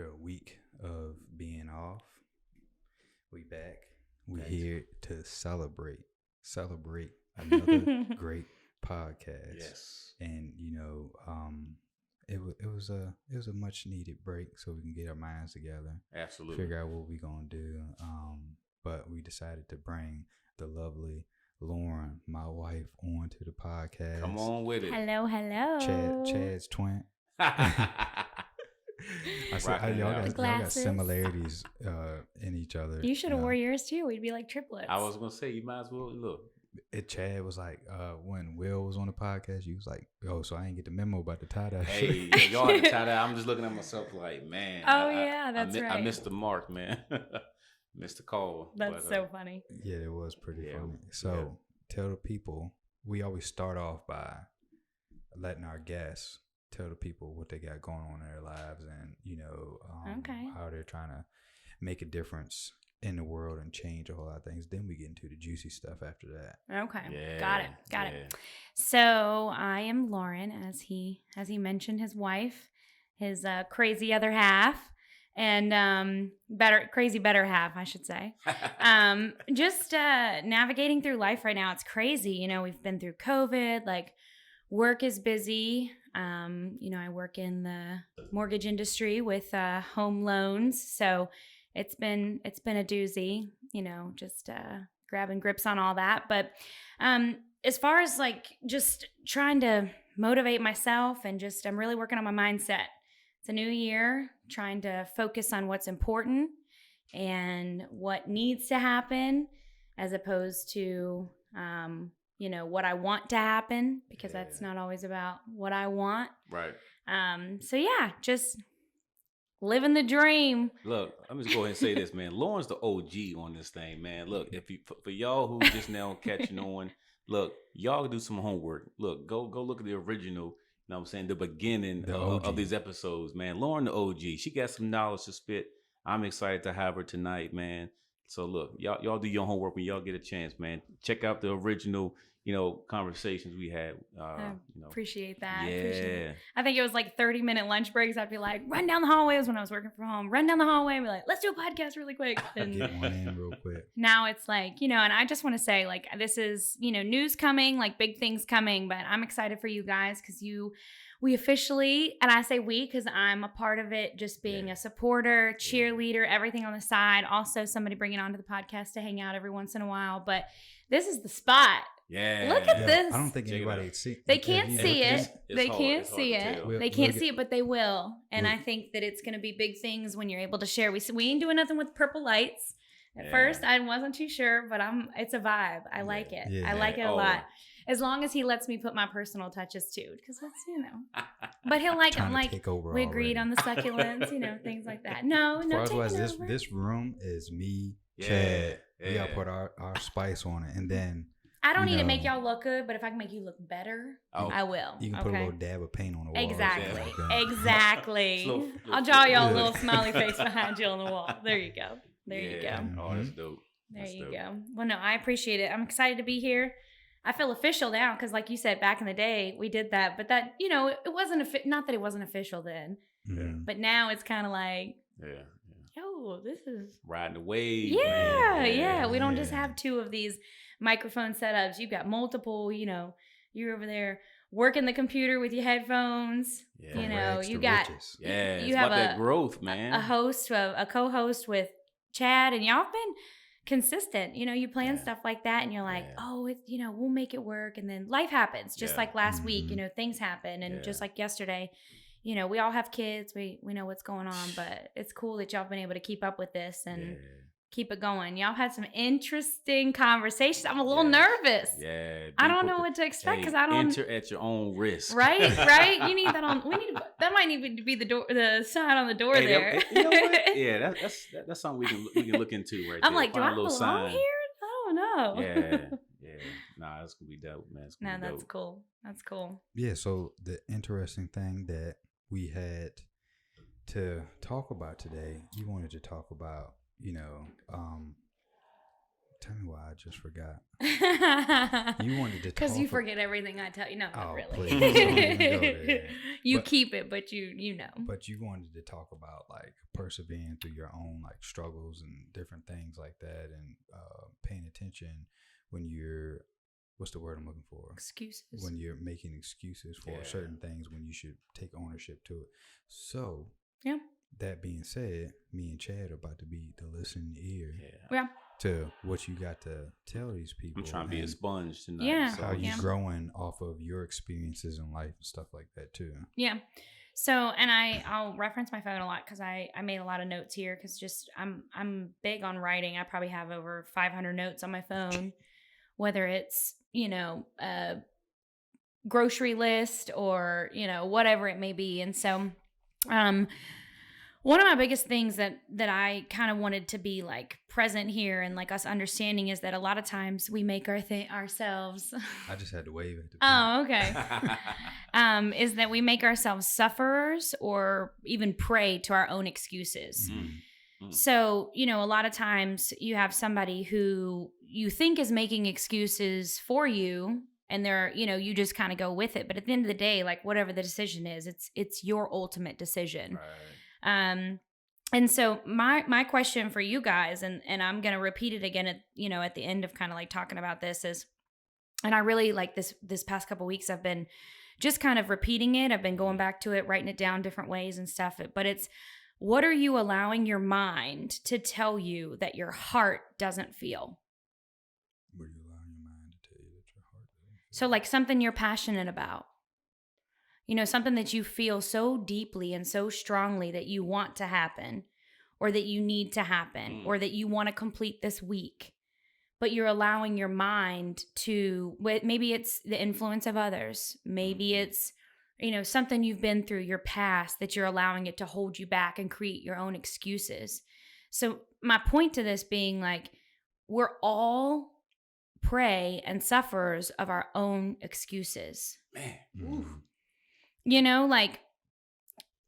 after a week of being off, we back. We here to celebrate another great podcast. Yes. And it was a much needed break so we can get our minds together. Absolutely. Figure out what we gonna do. But we decided to bring the lovely Lauren, my wife, onto the podcast. Come on with it. Hello. Chad's twin. I said, y'all got similarities in each other. You should have wore yours too. We'd be like triplets. I was gonna say you might as well look. Chad was like, when Will was on the podcast, you was like, oh, so I didn't get the memo about the tie-dye. Hey, y'all had the tie-dye. I'm just looking at myself like, man. That's right. I missed the mark, man. Missed the call. That's so funny. Yeah, it was pretty funny. So tell the people, we always start off by letting our guests tell the people what they got going on in their lives and, how they're trying to make a difference in the world and change a whole lot of things. Then we get into the juicy stuff after that. Okay. Yeah, Got it. So I am Lauren, as he mentioned, his wife, his crazy other half, and crazy better half, I should say. Just navigating through life right now. It's crazy. We've been through COVID, like work is busy. I work in the mortgage industry with home loans. So it's been a doozy, just grabbing grips on all that. But as far as like just trying to motivate myself and I'm really working on my mindset. It's a new year, trying to focus on what's important and what needs to happen as opposed to, what I want to happen, because that's not always about what I want. Right. Just living the dream. Look, I'm just go ahead and say this, man. Lauren's the OG on this thing, man. Look, if you for y'all who just now catching on, look, y'all do some homework. Look, go look at the original. You know what I'm saying? The beginning of these episodes, man. Lauren, the OG, she got some knowledge to spit. I'm excited to have her tonight, man. So look, y'all do your homework when y'all get a chance, man. Check out the original, conversations we had. Appreciate that. Yeah. I think it was like 30-minute lunch breaks. I'd be like, run down the hallways when I was working from home. Run down the hallway and be like, let's do a podcast really quick. And get one in real quick. Now it's like, and I just want to say, like, this is, news coming, like big things coming, but I'm excited for you guys because we officially, and I say we because I'm a part of it, just being a supporter, cheerleader, everything on the side. Also somebody bringing onto the podcast to hang out every once in a while. But this is the spot. Yeah. Look at this. I don't think anybody see. They can't see it. They can't see it. They can't see it, but they will. And I think that it's going to be big things when you're able to share. We ain't doing nothing with purple lights. At first, I wasn't too sure, but it's a vibe. I like it. Yeah. I like it a lot. As long as he lets me put my personal touches too, because that's, But he'll like, I'm like, we agreed on the succulents, things like that. No, this room is me, Chad. We gotta put our spice on it, and then I don't need to make y'all look good, but if I can make you look better, I will. You can put a little dab of paint on the wall. Exactly. I'll draw y'all a little smiley face behind you on the wall. There you go. You go. Oh, that's dope. There you go. Well, no, I appreciate it. I'm excited to be here. I feel official now because, like you said, back in the day, we did that. But that, it wasn't, not that it wasn't official then. Yeah. But now it's kind of like, yo, this is. Riding the wave. Yeah. We don't just have two of these microphone setups. You've got multiple, you're over there working the computer with your headphones. Yeah. You got. Riches. Yeah, you it's have about that growth, man. A co-host with Chad, and y'all have been consistent. You plan stuff like that and you're like, oh, it's, we'll make it work. And then life happens just like last week, things happen. And just like yesterday, we all have kids. We know what's going on, but it's cool that y'all been able to keep up with this and keep it going. Y'all had some interesting conversations. I'm a little nervous. Yeah. I don't know what to expect because I don't enter at your own risk. Right. You need that on. That might need to be the sign on the door there. You know what? Yeah, that's something we can look into right I'm there. like, do I belong here? I don't know. Yeah. Nah, that's gonna be dope, man. That's cool. That's cool. Yeah. So the interesting thing that we had to talk about today, you wanted to talk about, Tell me why I just forgot. You wanted to talk because you forget everything I tell you. No, not really. Please, don't even go there. You keep it, but you know. But you wanted to talk about like persevering through your own like struggles and different things like that, and paying attention when you're, what's the word I'm looking for? Excuses. When you're making excuses for certain things, when you should take ownership to it. So yeah. That being said, me and Chad are about to be the listening ear. Yeah. To what you got to tell these people. I'm trying to be a sponge tonight. Yeah. So how you growing off of your experiences in life and stuff like that too. Yeah. So, and I'll reference my phone a lot because I made a lot of notes here because just I'm big on writing. I probably have over 500 notes on my phone, whether it's, you know, a grocery list or, you know, whatever it may be. And so, one of my biggest things that I kind of wanted to be like present here and like us understanding is that a lot of times we make ourselves. I just had to wave at the Oh, okay. Is that we make ourselves sufferers or even prey to our own excuses. Mm-hmm. So, you know, a lot of times you have somebody who you think is making excuses for you and they're, you know, you just kind of go with it. But at the end of the day, like whatever the decision is, it's your ultimate decision. Right. And so my question for you guys, and I'm going to repeat it again at the end of kind of like talking about this is, and I really like this past couple weeks, I've been just kind of repeating it. I've been going back to it, writing it down different ways and stuff. But it's, what are you allowing your mind to tell you that your heart doesn't feel? What are you allowing your mind to tell you that your heart doesn't feel? So like something you're passionate about. You know, something that you feel so deeply and so strongly that you want to happen or that you need to happen or that you want to complete this week. But you're allowing your mind to, maybe it's the influence of others. Maybe it's, you know, something you've been through, your past, that you're allowing it to hold you back and create your own excuses. So my point to this being like, we're all prey and sufferers of our own excuses. Man. Mm-hmm. You know, like,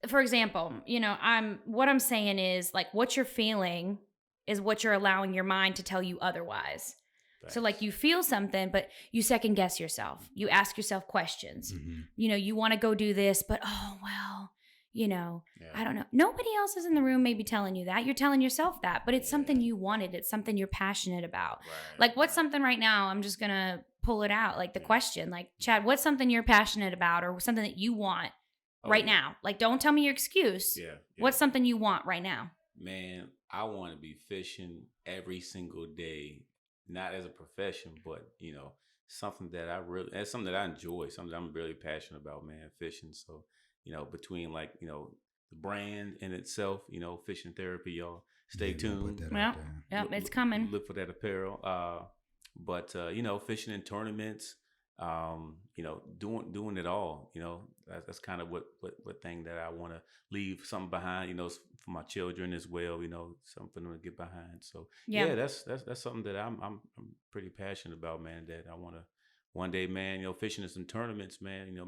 for example, you know, what I'm saying is like what you're feeling is what you're allowing your mind to tell you otherwise. Thanks. So like you feel something, but you second guess yourself. You ask yourself questions. Mm-hmm. You know, you want to go do this, but oh, well, you know, I don't know. Nobody else is in the room maybe telling you that. You're telling yourself that, but it's something you wanted. It's something you're passionate about. Right. Like what's something right now? I'm just going to pull it out. Like the question, like Chad, what's something you're passionate about or something that you want right now? Like, don't tell me your excuse. Yeah. What's something you want right now? Man, I want to be fishing every single day, not as a profession, but you know, something that that's something that I enjoy, something that I'm really passionate about, man, fishing. So, you know, between like, you know, the brand in itself, you know, fishing therapy, y'all stay tuned. Yeah, it's coming. Look for that apparel. But you know, fishing in tournaments, you know, doing it all, you know, that's kind of what thing that I want to leave something behind, you know, for my children as well, you know, something to get behind. So yeah, that's something that I'm pretty passionate about, man, that I want to one day, man, you know, fishing in some tournaments, man, you know,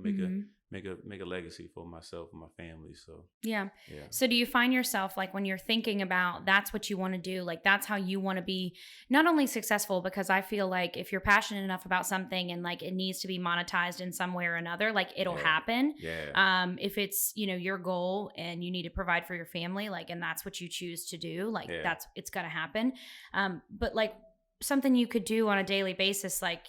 make a legacy for myself and my family. So yeah. So do you find yourself like when you're thinking about that's what you want to do, like that's how you want to be not only successful, because I feel like if you're passionate enough about something and like it needs to be monetized in some way or another, like it'll happen. Yeah. If it's, you know, your goal and you need to provide for your family, like, and that's what you choose to do, like it's going to happen. But like something you could do on a daily basis, like,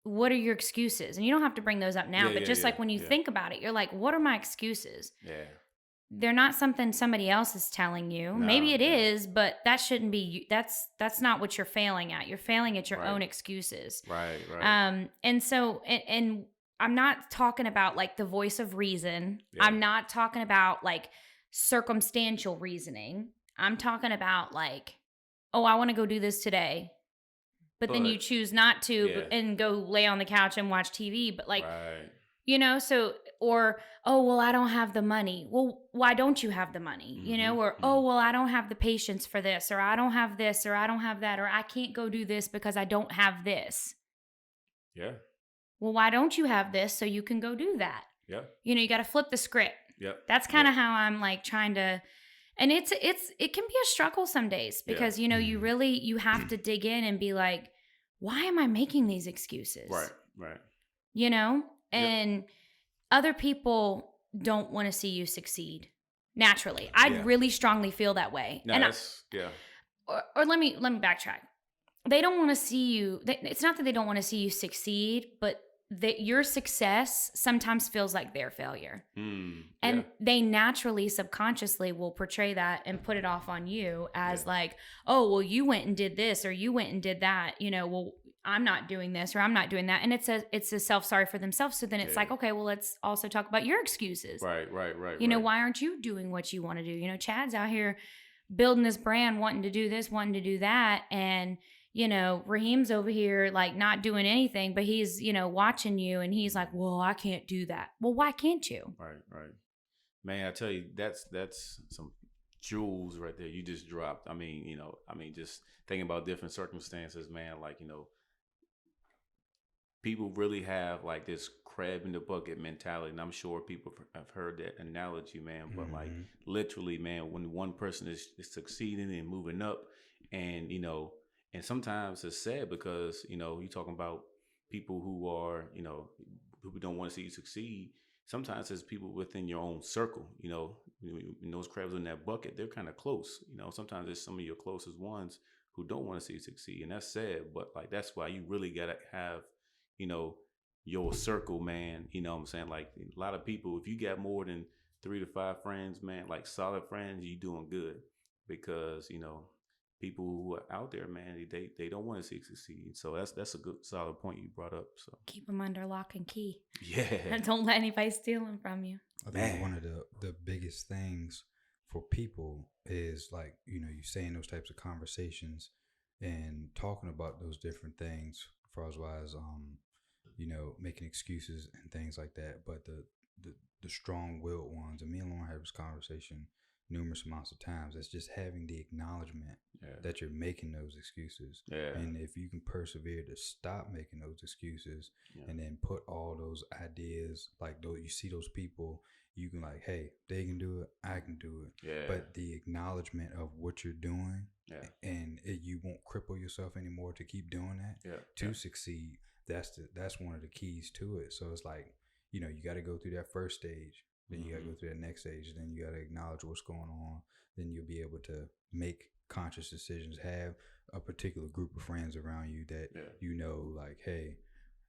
what are your excuses? And you don't have to bring those up now, but just like when you think about it, you're like, what are my excuses? Yeah. They're not something somebody else is telling you. No, maybe it is, but that shouldn't be, that's not what you're failing at. You're failing at your own excuses. Right. And so, and I'm not talking about like the voice of reason. Yeah. I'm not talking about like circumstantial reasoning. I'm talking about like, oh, I want to go do this today. But then you choose not to and go lay on the couch and watch TV. But like, you know, so, or, oh, well, I don't have the money. Well, why don't you have the money? Mm-hmm. You know, or, oh, well, I don't have the patience for this, or I don't have this, or I don't have that, or I can't go do this because I don't have this. Yeah. Well, why don't you have this so you can go do that? Yeah. You know, you got to flip the script. Yep. That's kind of how I'm like trying to, And it can be a struggle some days because, you know, you have to dig in and be like, why am I making these excuses? Right. You know, and other people don't want to see you succeed naturally. I really strongly feel that way. No, and or let me backtrack. They don't want to see you. It's not that they don't want to see you succeed, but that your success sometimes feels like their failure. And they naturally, subconsciously will portray that and put it off on you as like, oh, well, you went and did this or you went and did that. You know, well, I'm not doing this or I'm not doing that. And it's a self-sorry for themselves. So then it's like, okay, well, let's also talk about your excuses. Right. You know, why aren't you doing what you want to do? You know, Chad's out here building this brand, wanting to do this, wanting to do that. And, you know, Raheem's over here like not doing anything, but he's, you know, watching you and he's like, well, I can't do that. Well, why can't you? Right. Man, I tell you, that's some jewels right there you just dropped. I mean, you know, just thinking about different circumstances, man, like, you know, people really have like this crab in the bucket mentality. And I'm sure people have heard that analogy, man. But like literally, man, when one person is succeeding and moving up and, you know, and sometimes it's sad because, you know, you're talking about people who are, you know, who don't want to see you succeed. Sometimes it's people within your own circle, you know, and those crabs in that bucket, they're kind of close. You know, sometimes it's some of your closest ones who don't want to see you succeed. And that's sad. But like, that's why you really got to have, you know, your circle, man. You know what I'm saying? Like a lot of people, if you got more than 3 to 5 friends, man, like solid friends, you doing good because, you know, people who are out there, man, they don't want to see you succeed. So that's a good solid point you brought up. So keep them under lock and key. Yeah. And don't let anybody steal them from you. I think one of the biggest things for people is like, you know, you saying those types of conversations and talking about those different things for as well as you know, making excuses and things like that. But the strong-willed ones, and me and Lauren had this conversation numerous amounts of times. It's just having the acknowledgement that you're making those excuses. And if you can persevere to stop making those excuses and then put all those ideas, like those, you see those people, you can like, hey, they can do it, I can do it. But the acknowledgement of what you're doing and you won't cripple yourself anymore to keep doing that to succeed. That's one of the keys to it. So it's like, you know, you got to go through that first stage. Then you got to go through that next stage. Then you got to acknowledge what's going on. Then you'll be able to make conscious decisions. Have a particular group of friends around you that you know, like, hey,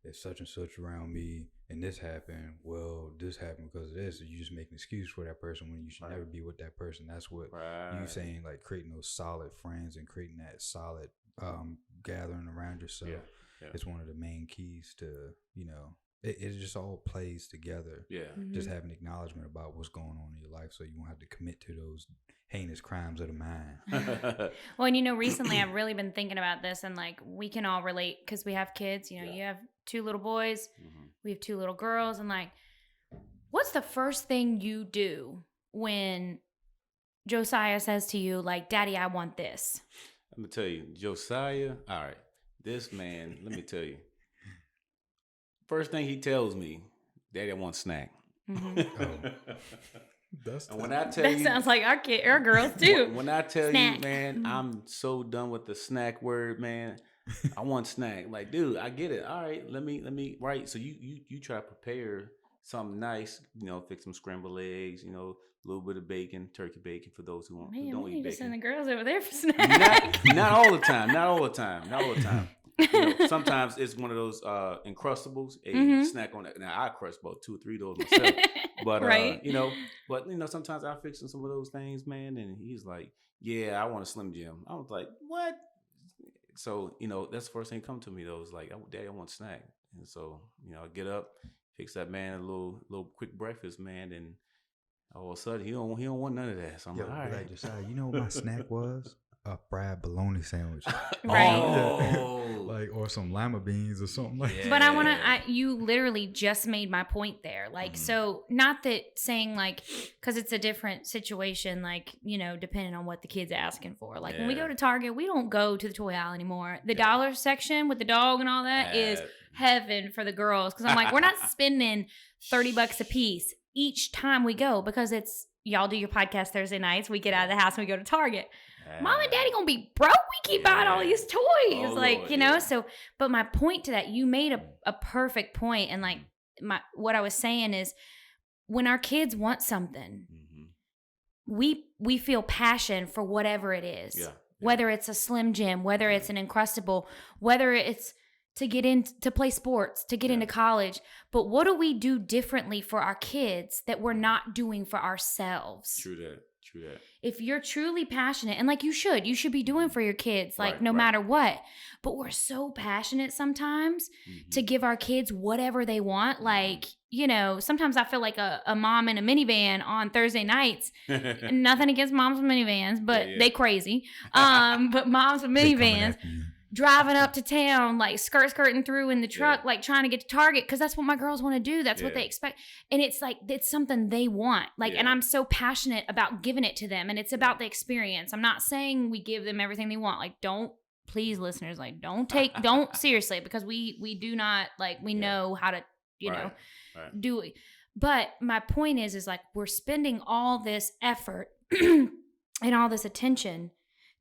if such and such around me and this happened, well, this happened because of this. You just make an excuse for that person when you should never be with that person. That's what you saying, like creating those solid friends and creating that solid gathering around yourself. It's one of the main keys to, you know, it just all plays together. Just having acknowledgement about what's going on in your life so you won't have to commit to those heinous crimes of the mind. Well, and you know, recently I've really been thinking about this and like we can all relate because we have kids. You know, you have 2 little boys, we have 2 little girls. And like, what's the first thing you do when Josiah says to you, like, Daddy, I want this? I'm going to tell you, Josiah, all right. This man, let me tell you. First thing he tells me, Daddy, I want a snack. And when I tell you, that sounds like our girls too. When I tell you, man, I'm so done with the snack word, man. I want snack. Like, dude, I get it. All right, let me. Right. So you try to prepare something nice. You know, fix some scrambled eggs. You know, a little bit of bacon, turkey bacon for those who don't eat bacon. Just send the girls over there for snacks. Not all the time. Not all the time. You know, sometimes it's one of those Uncrustables. A snack on that. Now I crust about 2 or 3 of those myself. But you know, sometimes I fix some of those things, man. And he's like, "Yeah, I want a Slim Jim." I was like, "What?" So you know, that's the first thing come to me though. Is like, "Daddy, I want a snack." And so you know, I get up, fix that man a little quick breakfast, man, and all of a sudden he don't want none of that. So I'm like, "All right, Josiah, you know what my snack was? A fried bologna sandwich." Like, or some lima beans or something like that. But you literally just made my point there. Like, so not that saying like, cause it's a different situation, like, you know, depending on what the kid's asking for. Like when we go to Target, we don't go to the toy aisle anymore. The dollar section with the dog and all that is heaven for the girls. Cause I'm like, we're not spending $30 a piece each time we go because it's y'all do your podcast Thursday nights. We get out of the house and we go to Target. Mom and Daddy gonna be broke. We keep buying all these toys, Lord, know. So, but my point to that, you made a perfect point, and like what I was saying is, when our kids want something, we feel passion for whatever it is. Yeah. Whether it's a Slim Jim, whether it's an Uncrustable, whether it's to get in to play sports, to get into college. But what do we do differently for our kids that we're not doing for ourselves? True that. If you're truly passionate, and like you should be doing for your kids, like no matter what. But we're so passionate sometimes to give our kids whatever they want. Like, you know, sometimes I feel like a mom in a minivan on Thursday nights. Nothing against moms with minivans, but they crazy. But moms with minivans driving up to town, like skirting through in the truck, like trying to get to Target, because that's what my girls want to do. That's what they expect. And it's like, it's something they want. Like, and I'm so passionate about giving it to them. And it's about the experience. I'm not saying we give them everything they want. Like, please listeners, like don't seriously, because we do not, like, we know how to, you know, do it. But my point is like, we're spending all this effort and all this attention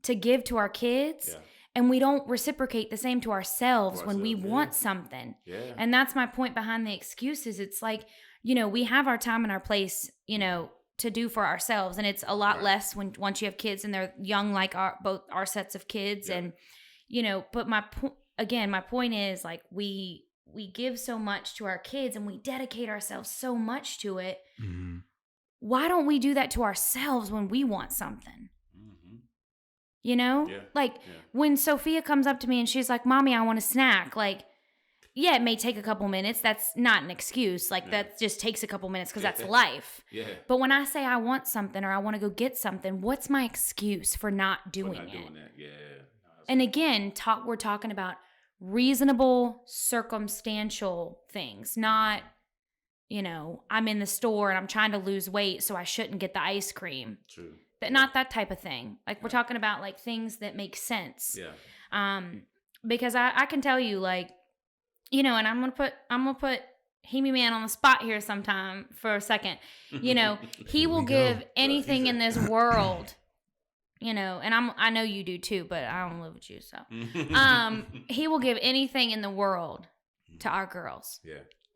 to give to our kids. And we don't reciprocate the same to ourselves when we want something. And that's my point behind the excuses. It's like, you know, we have our time and our place, you know, to do for ourselves. And it's a lot less once you have kids and they're young, like both our sets of kids. And, you know, but my point is, like, we give so much to our kids and we dedicate ourselves so much to it. Why don't we do that to ourselves when we want something? You know, when Sophia comes up to me and she's like, Mommy, I want a snack. Like, yeah, it may take a couple minutes. That's not an excuse. Like, that just takes a couple minutes because that's life. But when I say I want something or I want to go get something, what's my excuse for not doing it? And again, we're talking about reasonable, circumstantial things, not, you know, I'm in the store and I'm trying to lose weight, so I shouldn't get the ice cream. True. But not that type of thing. Like, we're talking about, like, things that make sense. Because I can tell you, like, you know, and I'm gonna put Hemi Man on the spot here sometime for a second. You know, he will give anything in this world. You know, and I know you do too, but I don't live with you, so he will give anything in the world to our girls.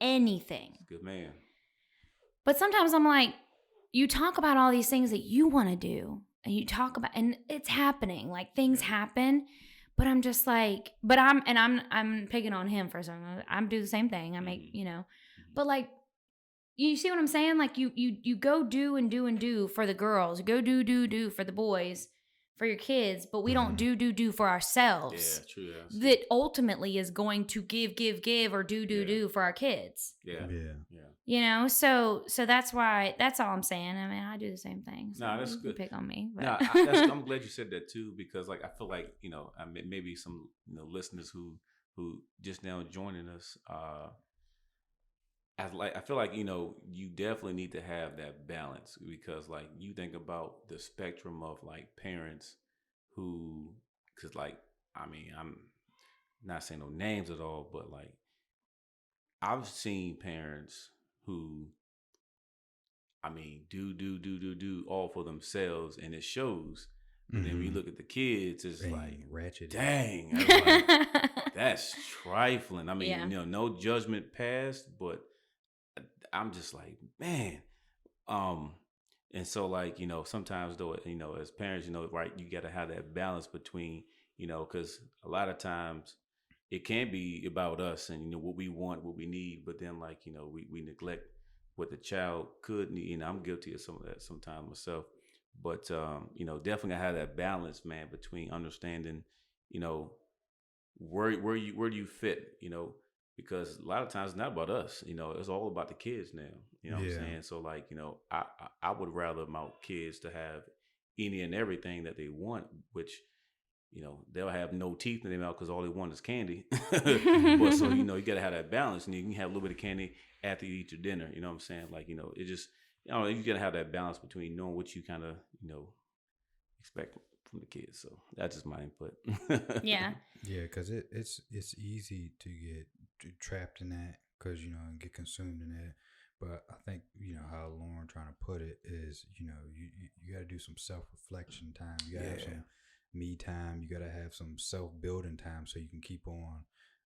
Anything. Good man. But sometimes I'm like, you talk about all these things that you want to do, and you talk about, and it's happening, like things happen, but I'm just like, I'm picking on him for something. I'm do the same thing. I make, you know, but like, you see what I'm saying? Like, you go do and do for the girls, go do for the boys, for your kids, but we don't do for ourselves. Yeah, true. That ultimately is going to give or do for our kids. Yeah. You know, so that's why, that's all I'm saying. I mean, I do the same thing. So that's good. Pick on me. No, I'm glad you said that too, because like, I feel like, you know, maybe some, you know, listeners who just now joining us, I feel like, you know, you definitely need to have that balance, because like, you think about the spectrum of like parents who, cause like, I mean, I'm not saying no names at all, but like, I've seen parents who, I mean, do all for themselves, and it shows. And then when you look at the kids, it's like, ratchet. Dang, like, that's trifling. I mean, you know, no judgment passed, but I'm just like, man. And so like, you know, sometimes though, you know, as parents, you know, right, you got to have that balance between, you know, because a lot of times it can be about us and, you know, what we want, what we need, but then like, you know, we neglect what the child could need. You know, I'm guilty of some of that sometimes myself, but, you know, definitely I have that balance, man, between understanding, you know, where do you fit, you know, because a lot of times it's not about us, you know, it's all about the kids now, you know what I'm saying? So like, you know, I would rather my kids to have any and everything that they want, which, you know, they'll have no teeth in their mouth because all they want is candy. But so, you know, you got to have that balance, and you can have a little bit of candy after you eat your dinner. You know what I'm saying? Like, you know, it just, you know, you got to have that balance between knowing what you kind of, you know, expect from the kids. So that's just my input. Yeah. Yeah, because it's easy to get trapped in that, because, you know, and get consumed in that. but I think, how Lauren trying to put it is, you got to do some self-reflection time. You got to have some me time. You got to have some self-building time so you can keep on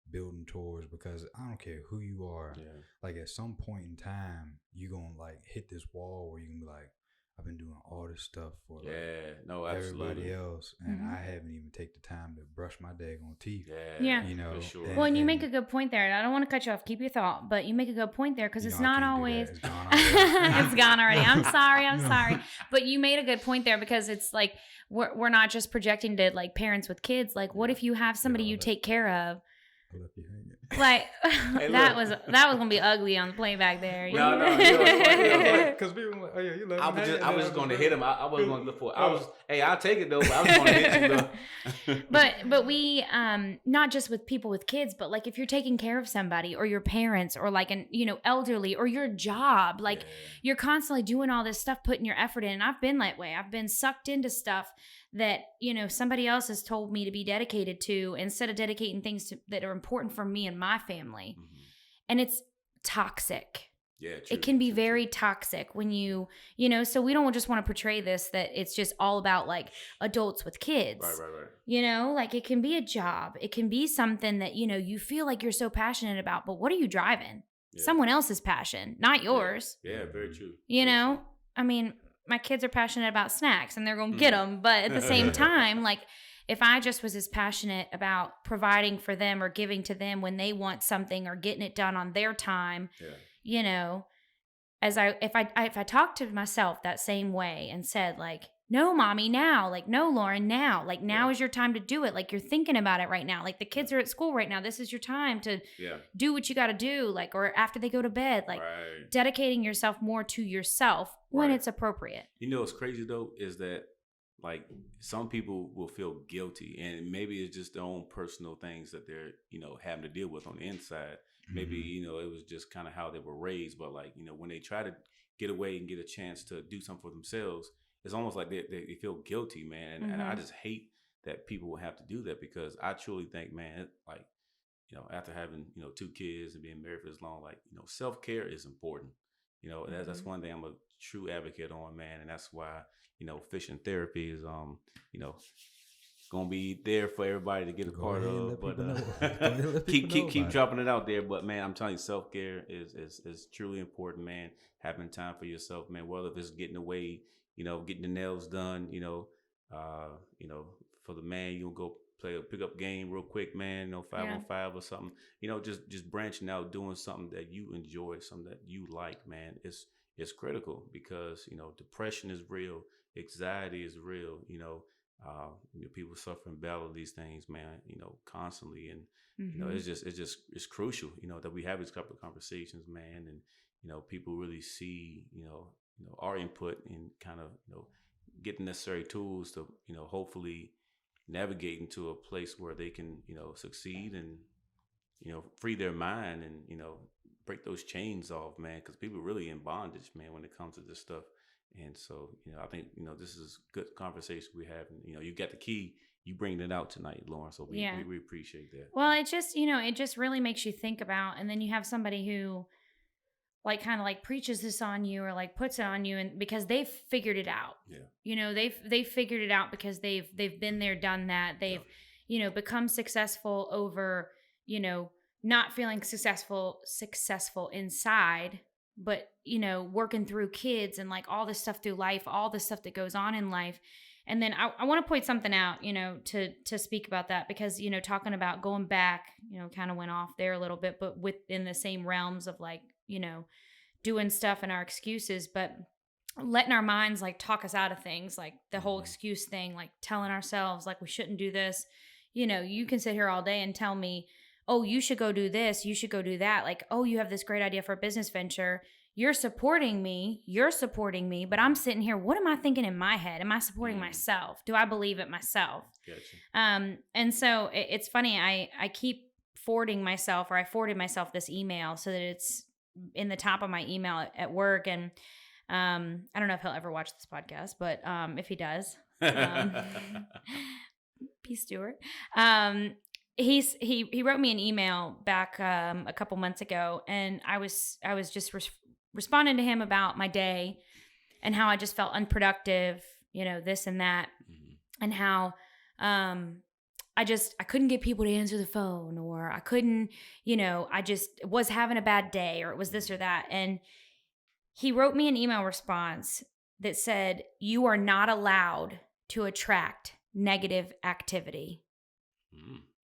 building towards, because I don't care who you are. Yeah. Like at some point in time, you're going to like hit this wall where you can be like, I've been doing all this stuff for everybody else, and I haven't even take the time to brush my daggone teeth. Yeah. For sure. Well, and you make a good point there. I don't want to cut you off. Keep your thought, but you make a good point there because it's not always. It's gone already. It's gone already. I'm sorry. But you made a good point there because it's like we're not just projecting to like parents with kids. Like, what if you have somebody you take care of? I left you hanging. Like hey, that was gonna be ugly on the playback there. No, because people were like, oh yeah, you love me. I was just going to hit him. I wasn't going to look for it. I'll take it though, but I was going to hit you though. but we not just with people with kids, but like if you're taking care of somebody or your parents or like an elderly or your job, like you're constantly doing all this stuff, putting your effort in. And I've been that way. I've been sucked into stuff that somebody else has told me to be dedicated to instead of dedicating things that are important for me and my family. And it's toxic. Yeah, true, it can be very toxic when so we don't just want to portray this that it's just all about like adults with kids. Right. Like it can be a job. It can be something that you feel like you're so passionate about, but what are you driving? Someone else's passion, not yours. Yeah, very true. I mean, my kids are passionate about snacks and they're going to get them. But at the same time, like if I just was as passionate about providing for them or giving to them when they want something or getting it done on their time, if I talked to myself that same way and said like, no, mommy, now, like, no, Lauren, now, like now is your time to do it. Like you're thinking about it right now. Like the kids are at school right now. This is your time to do what you got to do. Like, or after they go to bed, like dedicating yourself more to yourself when it's appropriate. What's crazy though, is that like some people will feel guilty and maybe it's just their own personal things that they're, having to deal with on the inside. Maybe, it was just kind of how they were raised, but like, when they try to get away and get a chance to do something for themselves, it's almost like they feel guilty, man. And I just hate that people will have to do that because I truly think, man, like, after having, 2 kids and being married for as long, like, self-care is important. That's one thing I'm a true advocate on, man. And that's why, fishing therapy is, gonna be there for everybody to get a part of. But keep dropping it out there. But man, I'm telling you, self-care is truly important, man. Having time for yourself, man. Whether if it's getting away, getting the nails done, for the man, you'll go play a pickup game real quick, man, 5-on-5 or something, just branching out, doing something that you enjoy, something that you like, man. It's critical because, depression is real. Anxiety is real, people suffer and battle these things, man, constantly. And, it's crucial, that we have these couple of conversations, man. And, people really see, our input and kind of, get the necessary tools to, hopefully navigate into a place where they can, succeed and, free their mind and, break those chains off, man. Because people are really in bondage, man, when it comes to this stuff. And so, I think, this is good conversation we have. And, you got the key. You bringing it out tonight, Lauren. So we appreciate that. Well, it just, it just really makes you think about, and then you have somebody who like kind of like preaches this on you or like puts it on you, and because they've figured it out. They've figured it out because they've been there, done that. They've, become successful over, not feeling successful inside, but, working through kids and like all this stuff through life, all the stuff that goes on in life. And then I want to point something out, to speak about that because, talking about going back, kind of went off there a little bit, but within the same realms of like, doing stuff and our excuses, but letting our minds like talk us out of things, like the whole excuse thing, like telling ourselves like we shouldn't do this. You can sit here all day and tell me, oh, you should go do this, you should go do that. Like, oh, you have this great idea for a business venture. You're supporting me, but I'm sitting here. What am I thinking in my head? Am I supporting myself? Do I believe it myself? Gotcha. And so it's funny. I keep forwarding myself, or I forwarded myself this email so that it's in the top of my email at work. And I don't know if he'll ever watch this podcast, but if he does, peace, Stuart. He wrote me an email back a couple months ago, and I was just responding to him about my day and how I just felt unproductive, this and that, and how I couldn't get people to answer the phone, or I couldn't, I just was having a bad day, or it was this or that. And he wrote me an email response that said, "You are not allowed to attract negative activity.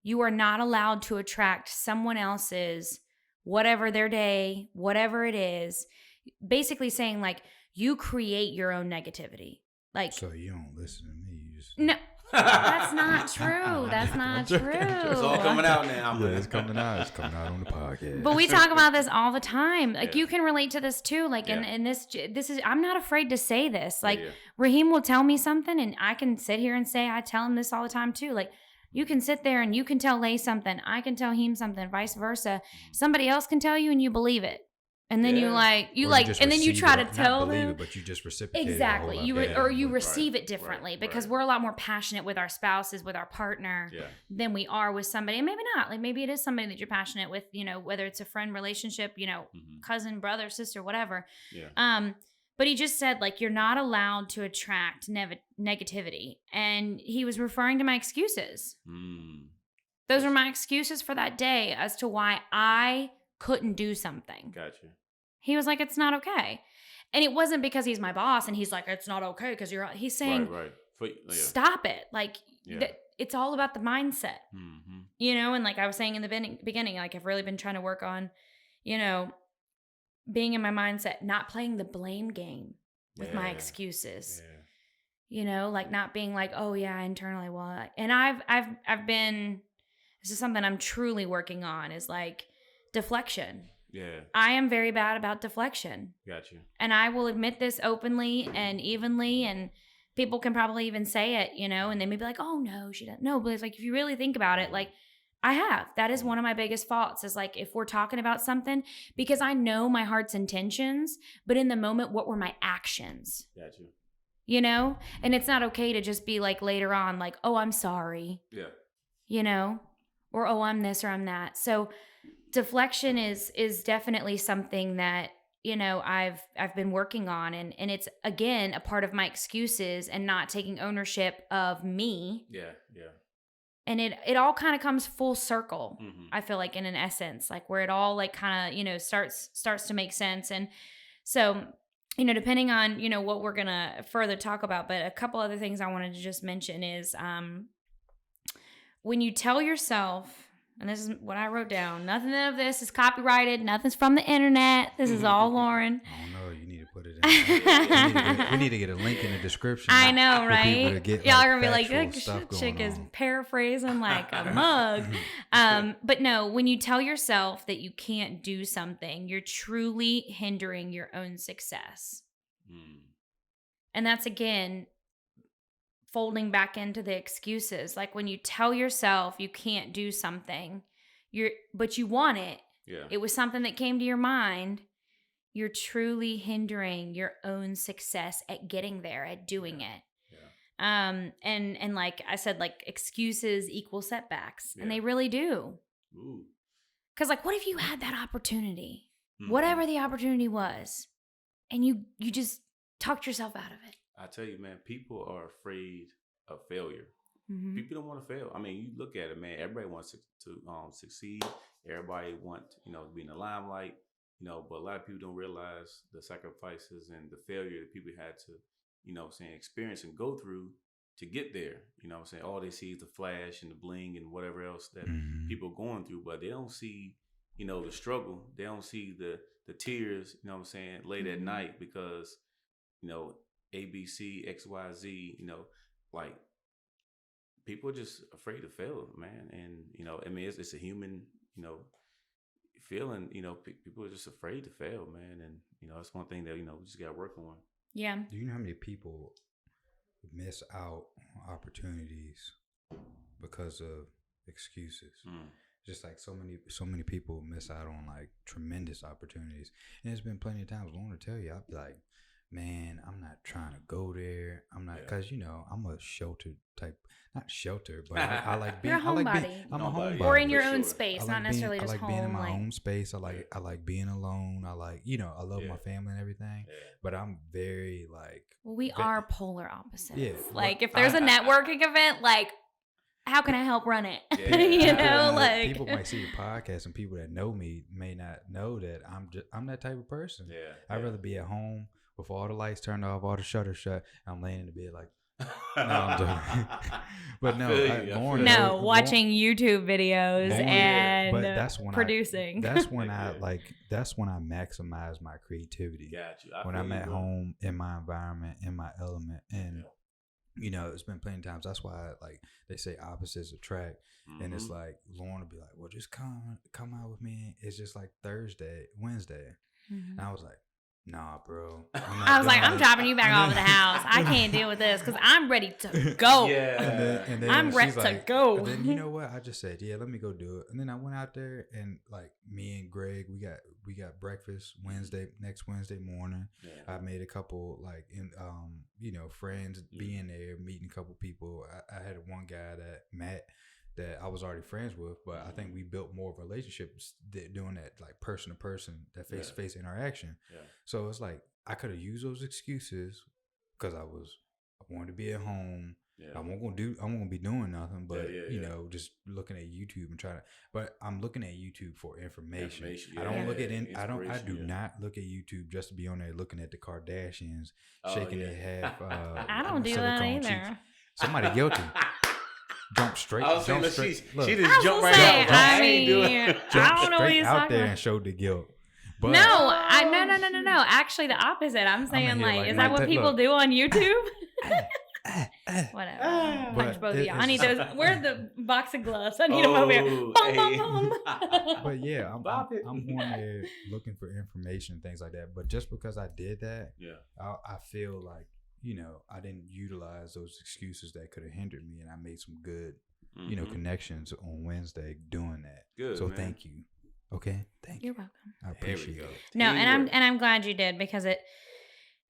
You are not allowed to attract someone else's, whatever their day, whatever it is." Basically saying, like, you create your own negativity. Like, so you don't listen to me. You just... No. That's not true. That's not true. It's all coming out now. Yeah, it's coming out. It's coming out on the podcast. But we talk about this all the time. Like, you can relate to this too. Like, and this is, I'm not afraid to say this. Like, Raheem will tell me something, and I can sit here and say, I tell him this all the time too. Like, you can sit there and you can tell Lay something. I can tell him something, vice versa. Somebody else can tell you and you believe it. And then and then you try to tell them, it, but you just reciprocate exactly. You receive it differently because we're a lot more passionate with our spouses, with our partner, than we are with somebody. And maybe not. Like, maybe it is somebody that you're passionate with. Whether it's a friend, relationship, cousin, brother, sister, whatever. Yeah. But he just said, like, you're not allowed to attract negativity, and he was referring to my excuses. Those were my excuses for that day as to why I couldn't do something. Gotcha. He was like, it's not okay. And it wasn't because he's my boss and he's like, it's not okay because he's saying, stop it. Like, it's all about the mindset, and like I was saying in the beginning, like, I've really been trying to work on, being in my mindset, not playing the blame game with my excuses, like not being like, oh yeah, internally. Well, and I've been, this is something I'm truly working on, is like deflection. Yeah. I am very bad about deflection. Gotcha. And I will admit this openly and evenly, and people can probably even say it, and they may be like, oh no, she doesn't. No, but it's like, if you really think about it, like, I have. That is one of my biggest faults, is like, if we're talking about something, because I know my heart's intentions, but in the moment, what were my actions? Gotcha. And it's not okay to just be like later on, like, oh, I'm sorry. Yeah. Or, oh, I'm this or I'm that. So deflection is definitely something that, I've been working on, and it's, again, a part of my excuses and not taking ownership of me. Yeah. Yeah. And it all kind of comes full circle. I feel like, in an essence, like, where it all like kind of, starts to make sense. And so, depending on, what we're going to further talk about, but a couple other things I wanted to just mention is, when you tell yourself, and this is what I wrote down, nothing of this is copyrighted, nothing's from the internet, this is all Lauren. Oh no, you need to put it in. we need to get a link in the description. I know, right? Y'all are going to be like, this chick is paraphrasing like a mug. But no, when you tell yourself that you can't do something, you're truly hindering your own success. And that's, again, folding back into the excuses. Like, when you tell yourself you can't do something, but you want it. Yeah. It was something that came to your mind. You're truly hindering your own success at getting there, at doing it. Yeah. And like I said, like, excuses equal setbacks, and they really do. Ooh. 'Cause, like, what if you had that opportunity, whatever the opportunity was, and you just talked yourself out of it? I tell you, man, people are afraid of failure. People don't want to fail. I mean, you look at it, man. Everybody wants to succeed. Everybody wants, to be in the limelight. But a lot of people don't realize the sacrifices and the failure that people had to, experience and go through to get there. All they see is the flash and the bling and whatever else that people are going through, but they don't see, the struggle. They don't see the tears, late at night because, ABC, XYZ, like, people are just afraid to fail, man. And, I mean, it's a human, feeling, people are just afraid to fail, man. And, that's one thing that, we just got to work on. Yeah. Do you know how many people miss out on opportunities because of excuses? Just like so many people miss out on like tremendous opportunities. And there's been plenty of times I want to tell you, I'll be like, man, I'm not trying to go there. I'm not, because I'm a shelter type, not shelter, but I like being. You're a homebody. I'm a homebody, or in your own space, not necessarily just home. I like being in my own space. I like being alone. I like, I love my family and everything. Yeah. But I'm very like. Well, we are polar opposites. Yeah. Like if there's a networking event, like. How can I help run it? Yeah. Like people might see the podcast, and people that know me may not know that I'm that type of person. Yeah, I'd rather be at home with all the lights turned off, all the shutters shut. I'm laying in the bed like, no, I'm joking. But no, watching YouTube videos and that's when producing. That's when I maximize my creativity. Got you. When I'm at home in my environment, in my element, and. It's been plenty of times. That's why, like, they say opposites attract. Mm-hmm. And it's like, Lauren will be like, well, just come out with me. It's just like Wednesday. Mm-hmm. And I was like, nah, bro. I'm dropping you back off of the house. I can't deal with this because I'm ready to go. Yeah. And then I'm ready to go. And then, you know what? I just said, yeah, let me go do it. And then I went out there and, like, me and Greg, we got breakfast next Wednesday morning. Yeah. I made a couple, like, friends being there, meeting a couple people. I had one guy Matt, that I was already friends with, but I think we built more of a relationship doing that, like, person to person, that face to face interaction. Yeah. So it's like I could have used those excuses because I wanted to be at home. Yeah. I wasn't gonna be doing nothing, but just looking at YouTube and trying to. But I'm looking at YouTube for information. I don't look at I do not look at YouTube just to be on there looking at the Kardashians shaking their half. I don't do that either. Cheeks. Somebody guilty. Jump straight. She just jumped right out. I don't know what he's out talking there about. and showed the guilt. But No. Actually, the opposite. I'm saying, like, is that what people do on YouTube? Whatever. Punch both of y'all. I need those. Where's the box of gloves? I need them over here. Boom, boom, boom. But yeah, I'm on there looking for information, things like that. But just because I did that, I feel like, I didn't utilize those excuses that could have hindered me, and I made some good, connections on Wednesday doing that. Good. So man. Thank you. Okay, thank you. You're welcome. I appreciate it. No, and I'm glad you did, because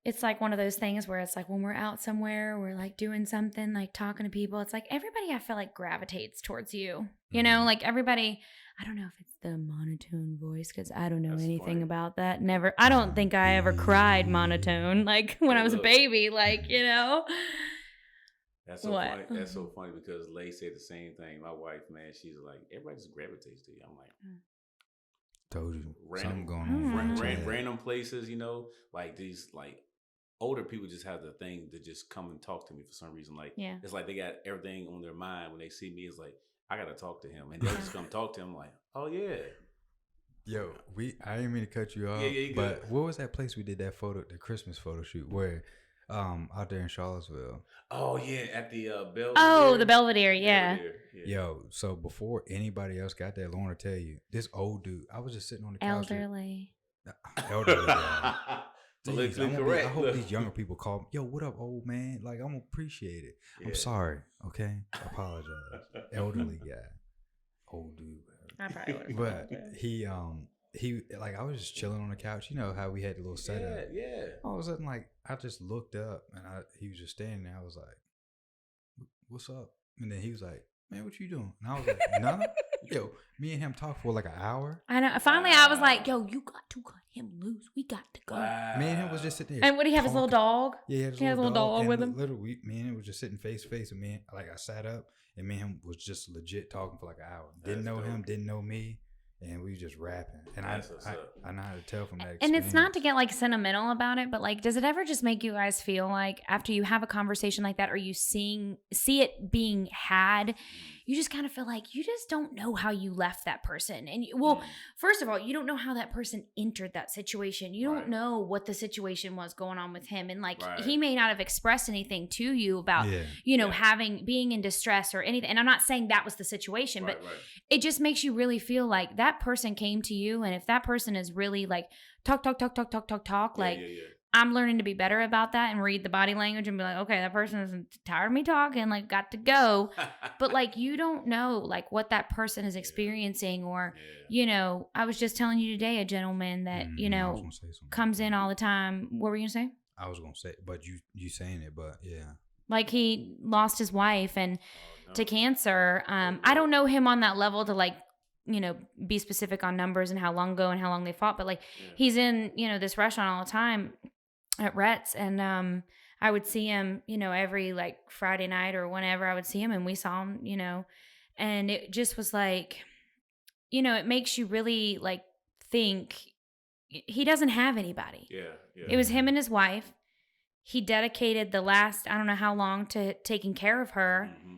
it's like one of those things where it's like when we're out somewhere, we're like doing something, like talking to people. It's like everybody, I feel like, gravitates towards you. Like everybody. I don't know if it's the monotone voice, because I don't know anything about that. Never. I don't think I ever cried monotone, like when I was a baby, like, That's so funny. That's so funny because Lay said the same thing. My wife, man, she's like, everybody just gravitates to you. I'm like, told you, something going on. Random places, like these, like, older people just have the thing to just come and talk to me for some reason. Like, it's like they got everything on their mind when they see me. It's like, I gotta talk to him, and they'll just come talk to him. Like, oh yeah, yo, I didn't mean to cut you off, but what was that place we did that the Christmas photo shoot where, out there in Charlottesville? Oh yeah, at the Belvedere. Oh, the Belvedere, yeah. Yo, so before anybody else got there, Lauren will tell you, this old dude, I was just sitting on the couch. Elderly. Yeah. Correct. I hope these younger people call me, yo, what up, old man? Like, I'm gonna appreciate it. Yeah. I'm sorry, okay? I apologize. Elderly guy, old dude. I probably would. But he like, I was just chilling on the couch. You know how we had the little setup. Yeah. All of a sudden, like, I just looked up and he was just standing there. I was like, "What's up?" And then he was like, "Man, what you doing?" And I was like, "Nothing." Yo, me and him talked for like an hour. I know. Finally, I was like, "Yo, you got to cut him loose. We got to go." Me and him was just sitting there. And would he have his little dog? Yeah, he had his little dog with him. Literally, me and him was just sitting face to face, and I sat up, and me and him was just legit talking for like an hour. Didn't know him, didn't know me. And we just rapping. And I know how to tell from that experience. And it's not to get, like, sentimental about it, but, like, does it ever just make you guys feel like after you have a conversation like that, or you see it being had, you just kind of feel like you just don't know how you left that person. And first of all, you don't know how that person entered that situation. You don't know what the situation was going on with him. And, like, he may not have expressed anything to you about, being in distress or anything. And I'm not saying that was the situation, but it just makes you really feel like that person came to you. And if that person is really, like, talk, like, I'm learning to be better about that and read the body language and be like, okay, that person is tired of me talking, like, got to go. But, like, you don't know, like, what that person is experiencing or, I was just telling you today, a gentleman that, comes in all the time. What were you going to say? I was gonna say, but you saying it, but yeah. Like he lost his wife and to cancer. I don't know him on that level to like, be specific on numbers and how long ago and how long they fought, but like he's in, this restaurant all the time at Rhett's, and I would see him, every like Friday night or whenever I would see him, and we saw him, and it just was like, it makes you really like think he doesn't have anybody. Yeah. It was him and his wife. He dedicated the last, I don't know how long, to taking care of her. Mm-hmm.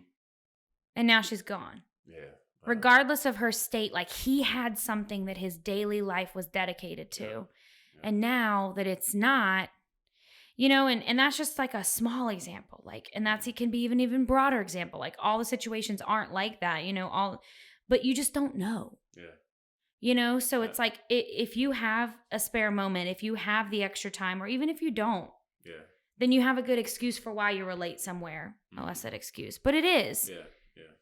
And now she's gone. Yeah. Regardless of her state, like he had something that his daily life was dedicated to. Yeah. And now that it's not, and that's just like a small example. Like, and it can be even broader example. Like all the situations aren't like that, but you just don't know. Yeah. So it's like if you have a spare moment, if you have the extra time, or even if you don't, then you have a good excuse for why you were late somewhere. Mm-hmm. Oh, I said excuse, but it is. Yeah.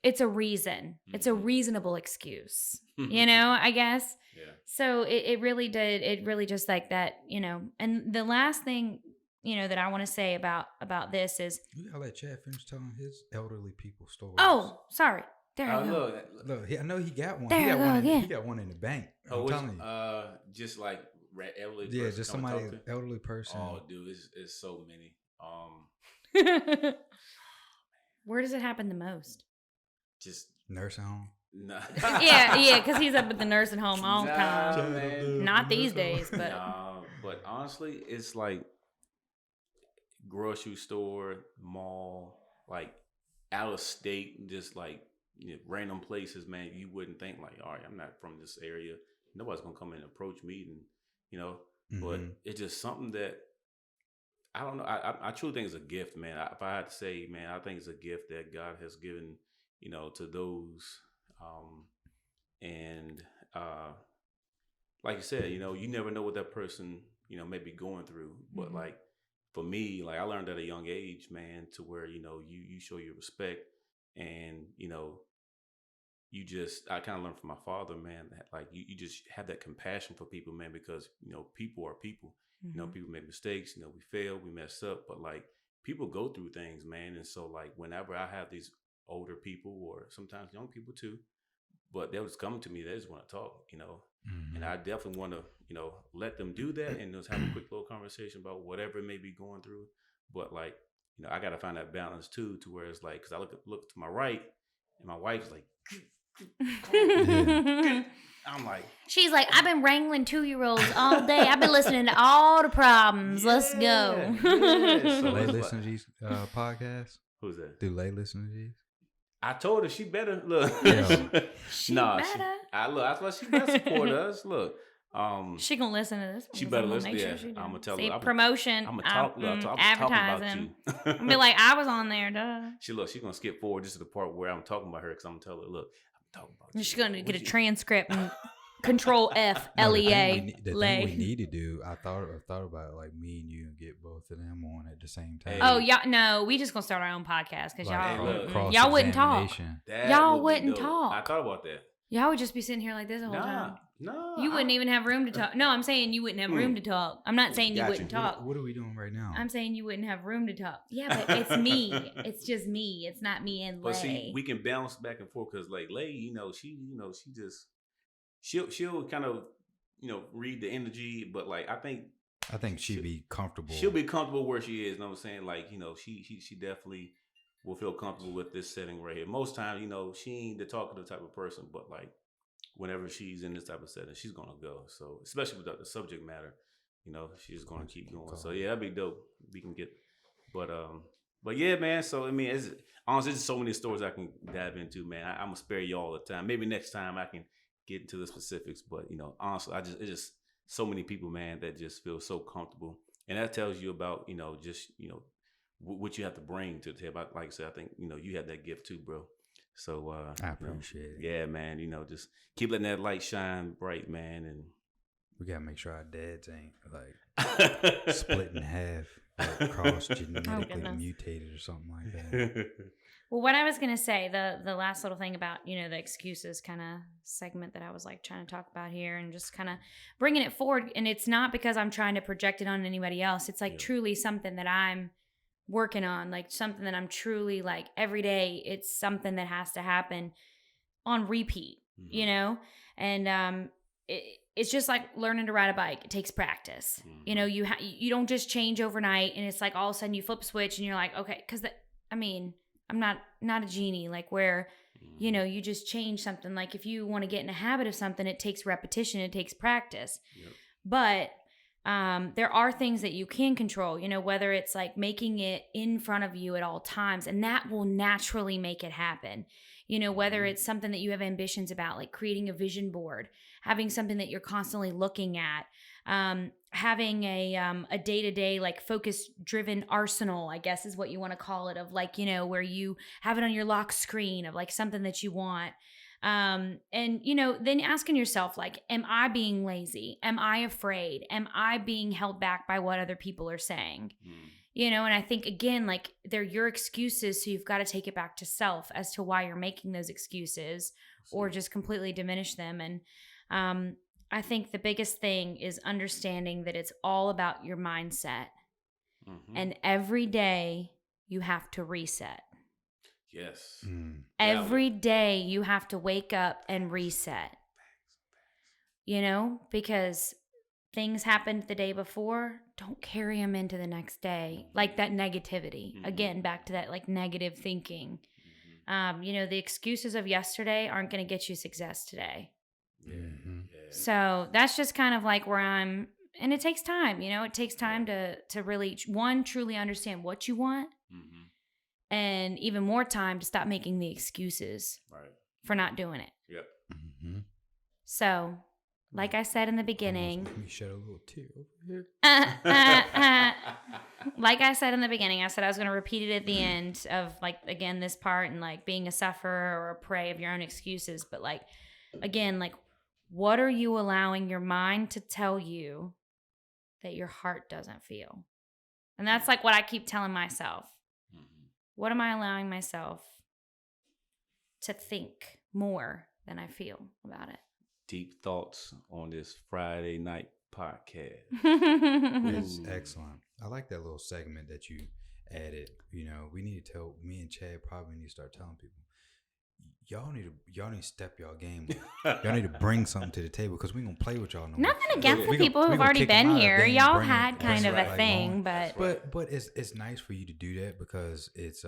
It's a reason. Mm-hmm. It's a reasonable excuse, I guess. Yeah. So it really did. It really just like that, And the last thing, that I want to say about this is, I'll let Chad finish telling his elderly people stories. Oh, sorry. There you go. Look, I know he got one. There he got you one. Go, he got one in the bank. I'm telling you. Just like elderly. Yeah, just somebody elderly person. Oh, dude, it's so many. Where does it happen the most? Just nursing home. Nah. yeah, because he's up at the nursing home all the time. Man. Not these days, but but honestly, it's like grocery store, mall, like out of state, just like random places, man. You wouldn't think like, all right, I'm not from this area. Nobody's gonna come in and approach me, and mm-hmm. But it's just something that I don't know. I truly think it's a gift, man. If I had to say, man, I think it's a gift that God has given, to those. Like you said, you never know what that person, may be going through. But mm-hmm. like for me, like I learned at a young age, man, to where, you show your respect and, I kind of learned from my father, man, that like you just have that compassion for people, man, because, people are people. Mm-hmm. People make mistakes, we fail, we mess up, but like people go through things, man. And so like whenever I have these older people or sometimes young people too, but they'll just come to me, they just want to talk, mm-hmm. and I definitely want to, let them do that and just have a quick little conversation about whatever it may be going through. But like, I got to find that balance too, to where it's like, cause I look to my right and my wife's like, I'm like, she's like, I've been wrangling 2-year-olds all day. I've been listening to all the problems. Let's go. Yeah. So they listen to these podcasts? Who's that? Do they listen to these? I told her she better look. She better. That's why she better support us. Look, she gonna listen to this. She better listen. Yeah, I'm gonna tell her. Promotion. I'm gonna talk advertising. About you. I'm be like, I was on there, duh. She's gonna skip forward just to the part where I'm talking about her, because I'm gonna tell her, look, I'm talking about you. She's gonna get a transcript and Control F LEA. The thing we need to do, I thought about it, like me and you, and get both of them on at the same time. Oh yeah, no, we just gonna start our own podcast because y'all wouldn't talk. Y'all wouldn't talk. I thought about that. Y'all would just be sitting here like this the whole time. No, you wouldn't even have room to talk. No, I'm saying you wouldn't have room to talk. I'm not saying you wouldn't talk. What are we doing right now? I'm saying you wouldn't have room to talk. Yeah, but it's me. It's just me. It's not me and Lay. But see, we can bounce back and forth because like Lay, she'll kind of, read the energy, but like I think she'd be comfortable. She'll be comfortable where she is. You know what I'm saying? Like, she definitely will feel comfortable with this setting right here. Most times, she ain't the talkative type of person, but like whenever she's in this type of setting, she's gonna go. So especially with the subject matter, she's gonna keep going. So yeah, that'd be dope. We can get, but yeah, man. So I mean, honestly, there's so many stories I can dive into, man. I'm gonna spare you all the time. Maybe next time I can get into the specifics, but honestly, it's just so many people, man, that just feel so comfortable, and that tells you about what you have to bring to the table. Like I said, I think you have that gift too, bro. So I appreciate it. Yeah, man. Just keep letting that light shine bright, man, and we gotta make sure our dads ain't like split in half, like cross genetically mutated or something like that. Well, what I was going to say, the last little thing about, the excuses kind of segment that I was like trying to talk about here and just kind of bringing it forward. And it's not because I'm trying to project it on anybody else. It's like truly something that I'm working on, like something that I'm truly like every day. It's something that has to happen on repeat, and it's just like learning to ride a bike. It takes practice. You don't just change overnight and it's like all of a sudden you flip a switch and you're like, okay, because I'm not a genie, like where, you just change something. Like if you want to get in a habit of something, it takes repetition, it takes practice. Yep. But there are things that you can control, whether it's like making it in front of you at all times, and that will naturally make it happen. Whether it's something that you have ambitions about, like creating a vision board, having something that you're constantly looking at, having a day-to-day like focus-driven arsenal, I guess is what you want to call it, of like, where you have it on your lock screen of like something that you want. And, then asking yourself, like, am I being lazy? Am I afraid? Am I being held back by what other people are saying? And I think, again, like they're your excuses. So you've got to take it back to self as to why you're making those excuses or just completely diminish them. And, I think the biggest thing is understanding that it's all about your mindset. And every day you have to reset. Yes. Every day you have to wake up and reset. Because things happened the day before, don't carry them into the next day. Like that negativity. Again, back to that like negative thinking. The excuses of yesterday aren't going to get you success today. So that's just kind of like where I'm, and it takes time, it takes time to really, one, truly understand what you want. And even more time to stop making the excuses for not doing it. Yep. So, like I said in the beginning, let me shed a little tear over here. Like I said in the beginning, I said I was going to repeat it at the end of like, again, this part and like being a sufferer or a prey of your own excuses. But like, again, like, what are you allowing your mind to tell you that your heart doesn't feel? And that's like what I keep telling myself. What am I allowing myself to think more than I feel about it? Deep thoughts on this Friday night podcast. It's excellent. I like that little segment that you added. We need to tell, me and Chad probably need to start telling people, y'all need to step y'all game up. Y'all need to bring something to the table because we gonna play with y'all. Nothing against the people who've already been here. Y'all had kind of a thing, but it's nice for you to do that because it's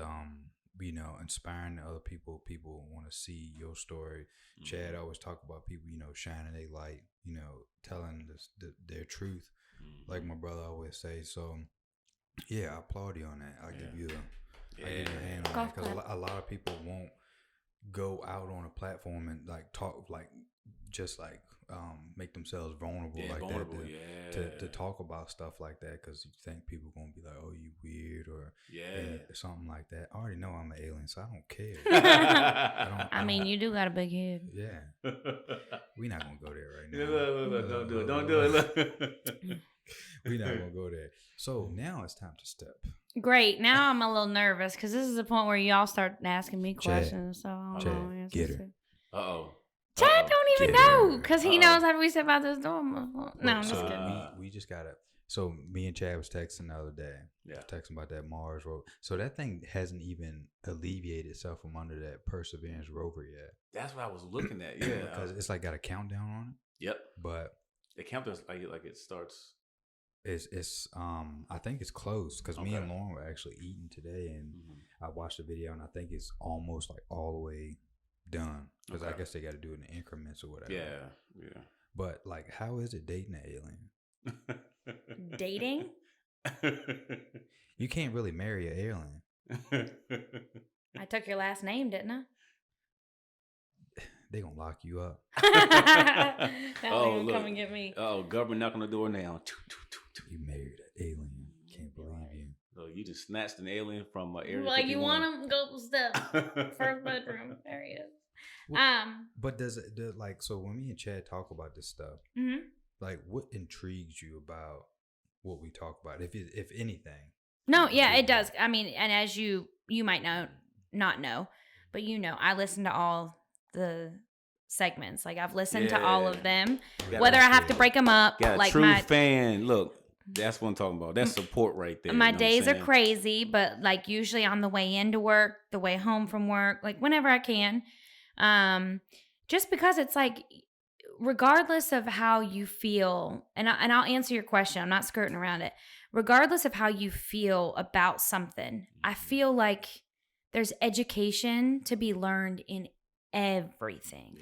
inspiring to other people. People want to see your story. Chad always talk about people, shining their light, telling their truth, like my brother always say. So yeah, I applaud you on that. I give you a hand on that because a lot of people won't go out on a platform and like talk like just like make themselves vulnerable to talk about stuff like that because you think people gonna be like, oh, you weird or something like that. I already know I'm an alien, so I don't care. I mean, you do got a big head. Yeah, we're not gonna go there right now. Look, don't do it. We're not gonna go there. So now it's time to step. Great. Now I'm a little nervous because this is the point where y'all start asking me questions. Chad, get her. Chad don't even know because he knows how we step about this door. No, I'm just kidding. We just gotta. So me and Chad was texting the other day. Yeah. Texting about that Mars rover. So that thing hasn't even alleviated itself from under that Perseverance rover yet. That's what I was looking at. Yeah. Because it's like got a countdown on it. Yep. But the countdown like it starts. It's I think it's close because me and Lauren were actually eating today and I watched the video and I think it's almost like all the way done because I guess they got to do it in increments or whatever. Yeah. But like, how is it dating an alien? Dating? You can't really marry an alien. I took your last name, didn't I? They gonna lock you up. Now they gonna come and get me. Oh, government knocking on the door now. You married an alien. Can't believe you. Oh, you just snatched an alien from area. Like 51. You want him? Go step first bedroom. There he is. Well, but does like so when me and Chad talk about this stuff, like what intrigues you about what we talk about, if anything? No, yeah, it does. I mean, and as you might not know, but I listen to all the segments. Like I've listened to all of them, whether I have to break them up. Got a like true fan. Look, that's what I'm talking about. That's support right there. My days are crazy, but like usually on the way into work, the way home from work, like whenever I can. Just because it's like, regardless of how you feel, and I'll answer your question, I'm not skirting around it. Regardless of how you feel about something, I feel like there's education to be learned in everything.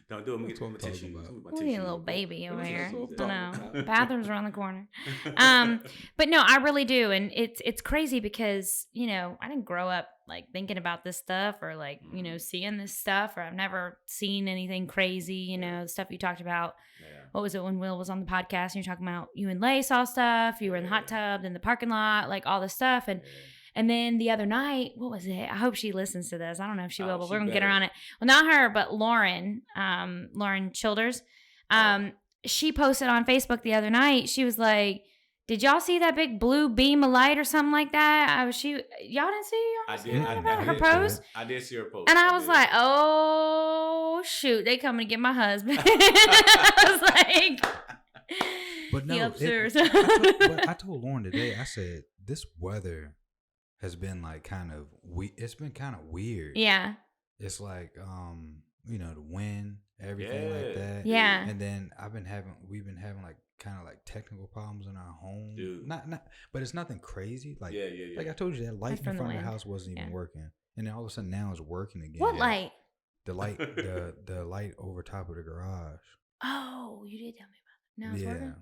Don't do it. Let me get tissue. Look at a little baby over here. I know. Bathrooms around the corner. But no, I really do. And it's crazy because, I didn't grow up like thinking about this stuff or like, seeing this stuff, or I've never seen anything crazy, the stuff you talked about. Yeah. What was it when Will was on the podcast and you're talking about you and Lay saw stuff, you were in the hot tub, in the parking lot, like all this stuff. And then the other night, what was it? I hope she listens to this. I don't know if she will, but we're going to get her on it. Well, not her, but Lauren Childers. She posted on Facebook the other night. She was like, did y'all see that big blue beam of light or something like that? Y'all didn't see? I did. Her post? I did see her post. And I was like, oh, shoot. They coming to get my husband. I was like, but no, I told Lauren today, I said, this weather has been like it's been kind of weird. Yeah. It's like, the wind, everything like that. Yeah. And then we've been having like kind of like technical problems in our home. Dude. Not, but it's nothing crazy. Like, yeah. Like I told you, that light in front of the house wasn't even working. And then all of a sudden now it's working again. What light? The light, the light over top of the garage. Oh, you did tell me about it. Now it's working?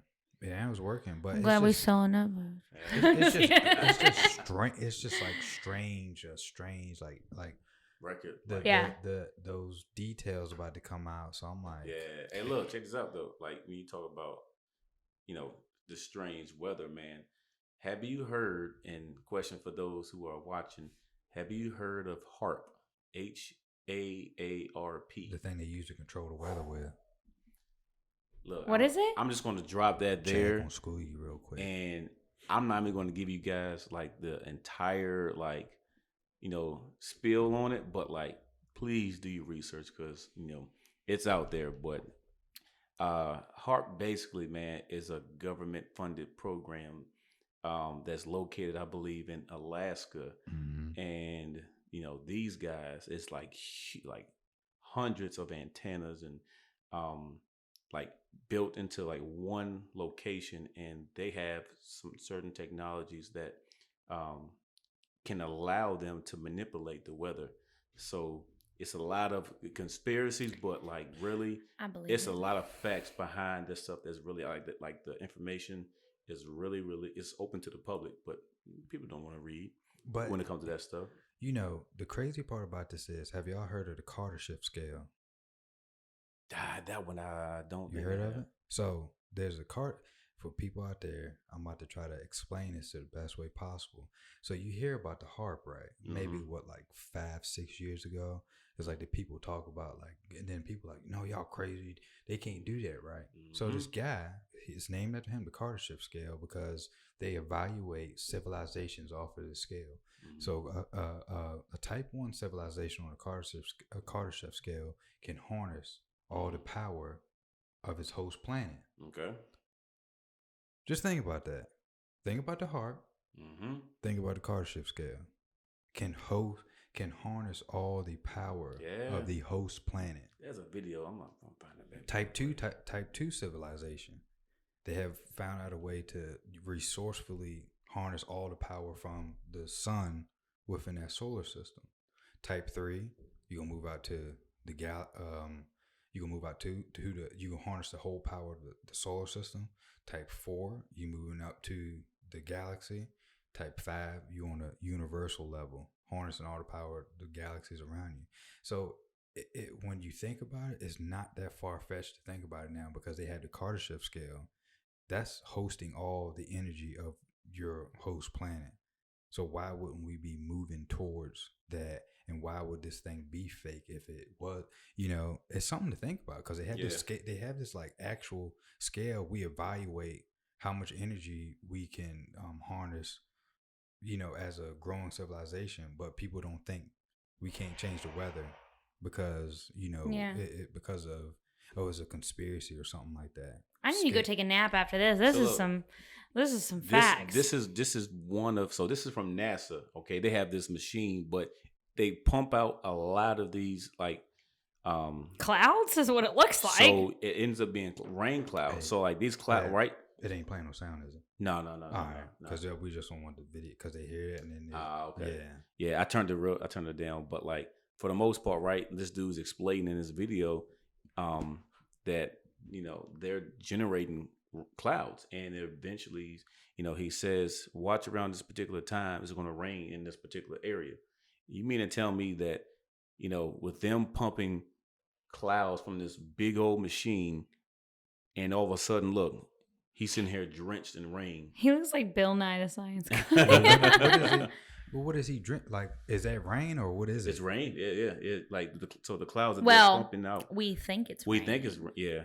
Yeah, it was working, but I'm glad we saw numbers. It's just strange. It's just like strange, like record. Those details about to come out. So I'm like, yeah. Hey, look, check this out though. Like when you talk about, the strange weather, man. Have you heard? And question for those who are watching: have you heard of HAARP? HAARP. The thing they use to control the weather with. Look, what is it? I'm just going to drop that there. I'm going to school you real quick. And I'm not even going to give you guys like the entire spill on it, but like please do your research because it's out there. But HAARP basically, man, is a government funded program that's located, I believe, in Alaska. Mm-hmm. And these guys, it's like hundreds of antennas and like built into like one location, and they have some certain technologies that can allow them to manipulate the weather. So it's a lot of conspiracies, but like really, I believe it's a lot of facts behind this stuff that's really like the information is really it's open to the public, but people don't want to read. But when it comes to that stuff, the crazy part about this is, have y'all heard of the Kardashev scale? That one I don't. You heard of it? So there's a for people out there. I'm about to try to explain this to the best way possible. So you hear about the HAARP, right? Mm-hmm. Maybe like 5-6 years ago. It's like the people talk about and then people like, no, y'all crazy. They can't do that, right? Mm-hmm. So this guy, it's named after him, the Kardashev scale, because they evaluate civilizations off of this scale. Mm-hmm. So a type 1 civilization on a Kardashev scale can harness all the power of its host planet. Okay. Just think about that. Think about the HAARP. Mm-hmm. Think about the Kardashev scale. Can harness all the power of the host planet. There's a video. I'm finding it. Type 2 civilization. They have found out a way to resourcefully harness all the power from the sun within that solar system. Type 3, you're gonna move out to the you can move out you can harness the whole power of the solar system. Type 4, you're moving up to the galaxy. Type 5, you're on a universal level, harnessing all the power of the galaxies around you. So when you think about it, it's not that far-fetched to think about it now, because they had the Kardashev scale. That's hosting all the energy of your host planet. So why wouldn't we be moving towards that? And why would this thing be fake if it was? It's something to think about, because they have this. They have this like actual scale. We evaluate how much energy we can harness as a growing civilization, but people don't think we can't change the weather because because of it's a conspiracy or something like that. I need to go take a nap after this. This is some facts. This is one of this is from NASA. Okay, they have this machine, but they pump out a lot of these like clouds is what it looks like. So it ends up being rain clouds. Hey, so like these clouds, right? It ain't playing no sound, is it? No. All right, because we just don't want the video because they hear it and then. Okay. Yeah. I turned it down, but like for the most part, right? This dude's explaining in this video, that they're generating clouds, and eventually, he says, watch around this particular time, it's going to rain in this particular area. You mean to tell me that, with them pumping clouds from this big old machine, and all of a sudden, look, he's sitting here drenched in rain. He looks like Bill Nye the Science Guy. What does he drink? Like, is that rain or what is it? It's rain. Yeah. So the clouds are pumping out. We think it's rain. Yeah.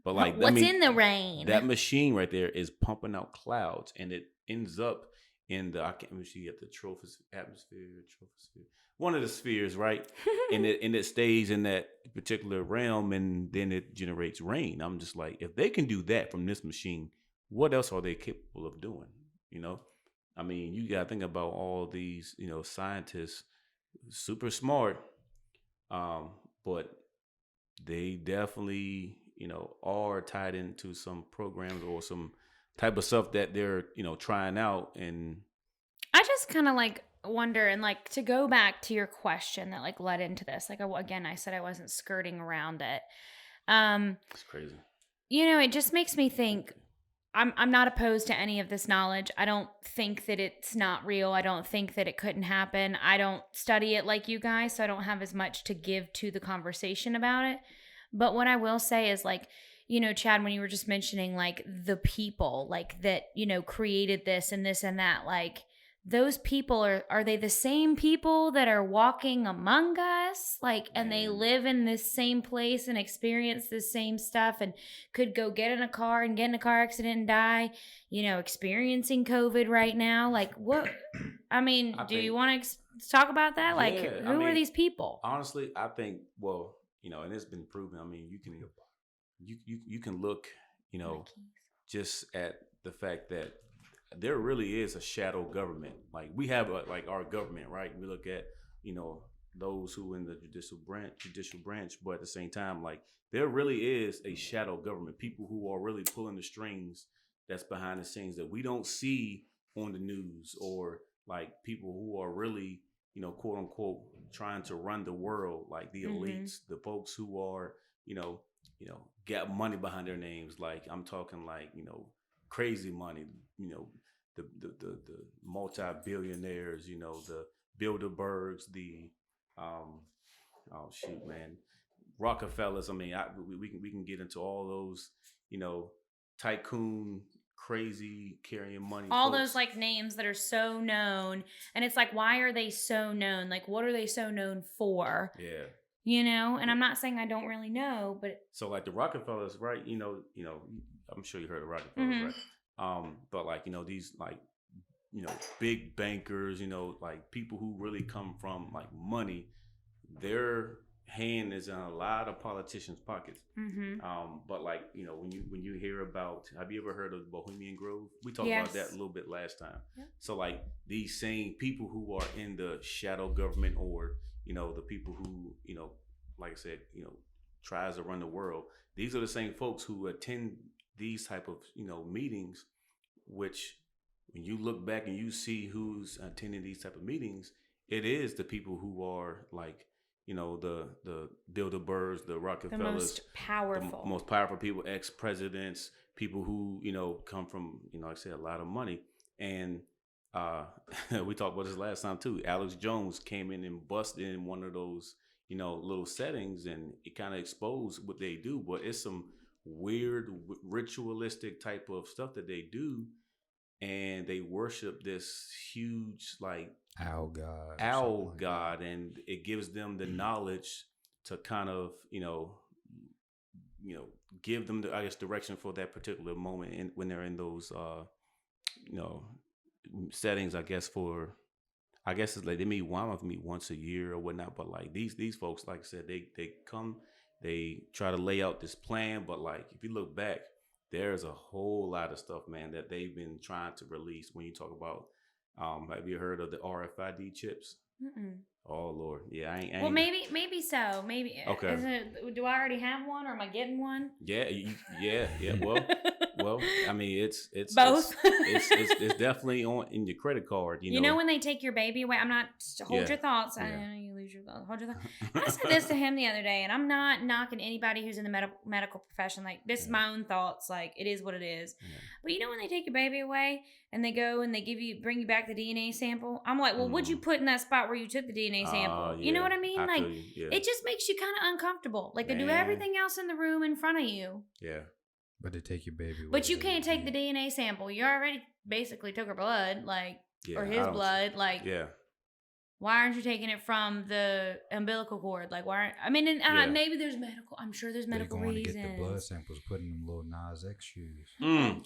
But like, what's in the rain? That machine right there is pumping out clouds, and it ends up in the atmosphere, one of the spheres, right? and it stays in that particular realm, and then it generates rain. I'm just like, if they can do that from this machine, what else are they capable of doing? I mean, you got to think about all these, scientists, super smart, but they definitely, are tied into some programs or some type of stuff that they're, trying out. And I just kind of like wonder, and like to go back to your question that like led into this, like again, I said I wasn't skirting around it. It's crazy. It just makes me think. I'm not opposed to any of this knowledge. I don't think that it's not real. I don't think that it couldn't happen. I don't study it like you guys, so I don't have as much to give to the conversation about it. But what I will say is like, Chad, when you were just mentioning like the people like that, created this and that, like those people are they the same people that are walking among us? Like, and they live in this same place and experience this same stuff and could go get in a car and get in a car accident and die, experiencing COVID right now. Like what, I mean, you want to talk about that? Like who are these people? Honestly, I think, well, and it's been proven. I mean, you can look, just at the fact that there really is a shadow government. Like we have like our government, right? We look at, those who in the judicial branch, but at the same time, like there really is a shadow government, people who are really pulling the strings that's behind the scenes that we don't see on the news, or like people who are really, quote unquote, trying to run the world, like the elites, the folks who are, got money behind their names. Like I'm talking like, crazy money, the multi-billionaires, the Bilderbergs, the Rockefellers. I mean, we can get into all those, tycoon, crazy, carrying money. All folks. Those like names that are so known, and it's like, why are they so known? Like, what are they so known for? Yeah. And I'm not saying I don't really know, but so like the Rockefellers, right? I'm sure you heard of Rockefellers, right? But like, these like, big bankers, like people who really come from like money, their hand is in a lot of politicians' pockets. But like, when you hear about, have you ever heard of Bohemian Grove? We talked about that a little bit last time. Yeah. So like these same people who are in the shadow government, or, the people who, like I said, tries to run the world. These are the same folks who attend these type of, meetings, which when you look back and you see who's attending these type of meetings, it is the people who are like, the Bilderbergs, the Rockefellers, the most powerful people, ex-presidents, people who, come from, like I said, a lot of money. And we talked about this last time too. Alex Jones came in and busted in one of those, little settings, and it kind of exposed what they do. But it's some weird ritualistic type of stuff that they do, and they worship this huge like owl god, and it gives them the knowledge to kind of give them the, I guess, direction for that particular moment, and when they're in those settings, I guess it's like they meet once a year or whatnot. But like these folks, like I said, they come, they try to lay out this plan. But like if you look back, there's a whole lot of stuff, man, that they've been trying to release. When you talk about, have you heard of the RFID chips? Mm-mm. Oh Lord, yeah, I ain't. Well, maybe so. Maybe. Okay. Do I already have one, or am I getting one? Yeah. Well, I mean, it's both. It's definitely in your credit card. You know when they take your baby away. I'm not. Hold your thoughts. I know you lose your thoughts. Hold your thoughts. I said this to him the other day, and I'm not knocking anybody who's in the medical profession. Like, this is my own thoughts. Like, it is what it is. Yeah. But you know when they take your baby away and they go and they bring you back the DNA sample, I'm like, well, what'd you put in that spot where you took the DNA sample? You know what I mean? Like, it just makes you kind of uncomfortable. Like, they do everything else in the room in front of you. Yeah. But they take your baby away. But you can't take the DNA sample. You already basically took her blood, like, or his blood. Like, why aren't you taking it from the umbilical cord? Like, why? Maybe there's medical. I'm sure there's medical reasons. They're going to get the blood samples, putting them little Nas X shoes.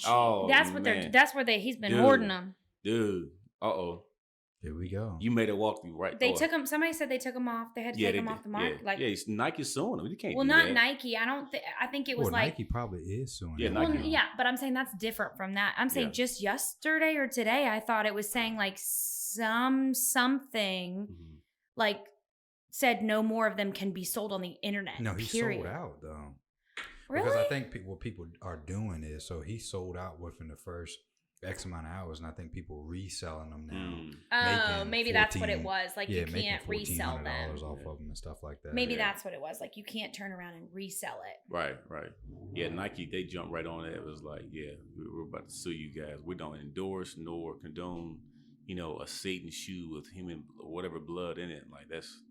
Oh, that's where he's been hoarding them. Dude, Here we go. You made it walk through right. They took them. Somebody said they took them off. They had to take them off the market. Nike's suing them. You can't. Well, not Nike. I think it was Nike probably is suing. Yeah, them. Nike. But I'm saying that's different from that. I'm saying just yesterday or today, I thought it was saying like something like said no more of them can be sold on the internet. No, he sold out though. Really? Because I think what people are doing is, so he sold out within the first X amount of hours, and I think people reselling them now. Maybe that's what it was. Like, you can't resell them off of them and stuff like that. Maybe that's what it was. Like, you can't turn around and resell it. Right. Yeah, Nike, they jumped right on it. It was like, we're about to sue you guys. We don't endorse nor condone, a Satan shoe with human or whatever blood in it. Like, that's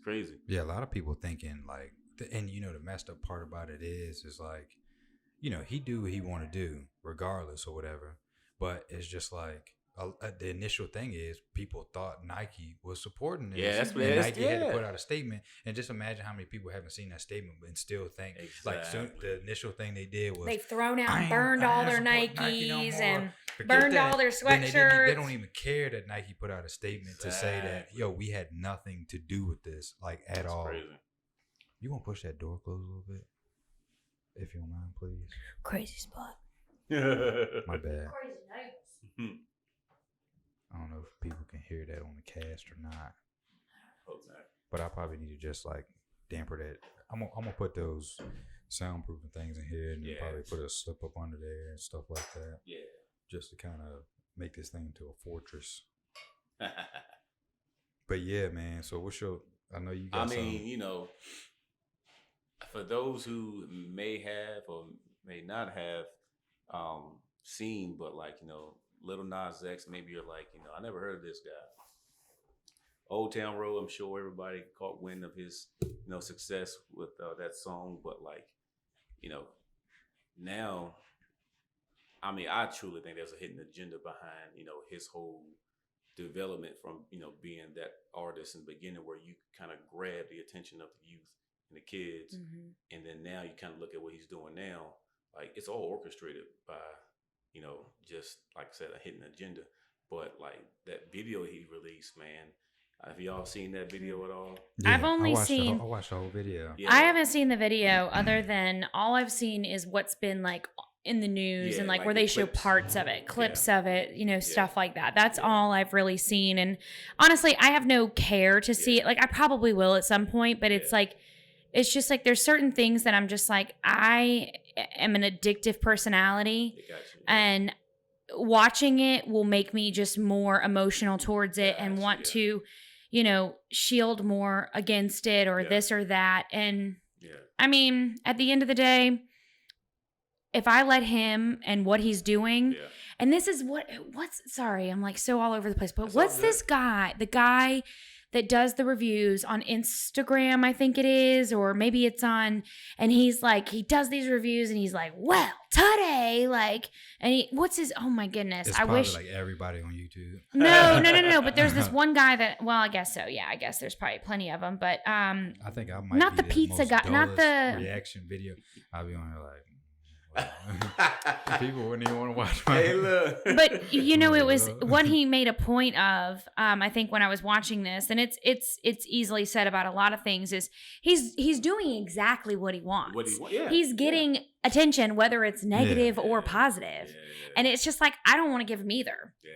crazy. Yeah, a lot of people thinking like, and the messed up part about it is like, he do what he want to do regardless or whatever. But it's just like the initial thing is people thought Nike was supporting this. Yeah, that's what it is. Nike had to put out a statement, and just imagine how many people haven't seen that statement and still think the initial thing they did was they've thrown out and burned all their Nikes and burned all their sweatshirts. They don't even care that Nike put out a statement to say that we had nothing to do with this at all. Crazy. You want to push that door closed a little bit, if you don't mind, please. Crazy spot. My bad. Crazy neighbors. I don't know if people can hear that on the cast or not. But I probably need to just damper that. I'm gonna put those soundproofing things in here and then probably put a slip up under there and stuff like that. Yeah. Just to kind of make this thing into a fortress. But yeah, man. So what's your? I know you got. For those who may have or may not have seen, but Little Nas X, maybe you're like, I never heard of this guy. Old Town Road, I'm sure everybody caught wind of his, success with that song. But now, I truly think there's a hidden agenda behind, his whole development from, being that artist in the beginning where you kind of grab the attention of the youth and the kids. Mm-hmm. And then now you kind of look at what he's doing now. Like, it's all orchestrated by, just like I said, a hidden agenda. But that video he released, man, have y'all seen that video at all? Yeah, I've only seen. I watched the whole video. Yeah. I haven't seen the video other than all I've seen is what's been in the news and where they show parts of it, clips of it, stuff like that. That's all I've really seen. And honestly, I have no care to see it. I probably will at some point, but it's it's just there's certain things that I'm just I am an addictive personality, and watching it will make me just more emotional towards it and want to, shield more against it or this or that. And at the end of the day, if I let him and what he's doing, and this is sorry, I'm so all over the place, but what's this guy, the guy that does the reviews on Instagram, I think it is, or maybe it's on, and he's he does these reviews and he's well, today, and what's his, oh my goodness. It's probably everybody on YouTube. No, but there's this one guy that, well, I guess so. Yeah, I guess there's probably plenty of them, but, I think I might not be the pizza guy, not the reaction video. I'll be on here People wouldn't even want to watch my. Hey, look. But it was what he made a point of. I think when I was watching this, and it's easily said about a lot of things, is he's doing exactly what he wants. He's getting attention, whether it's negative or positive, and it's just like I don't want to give him either. Yeah.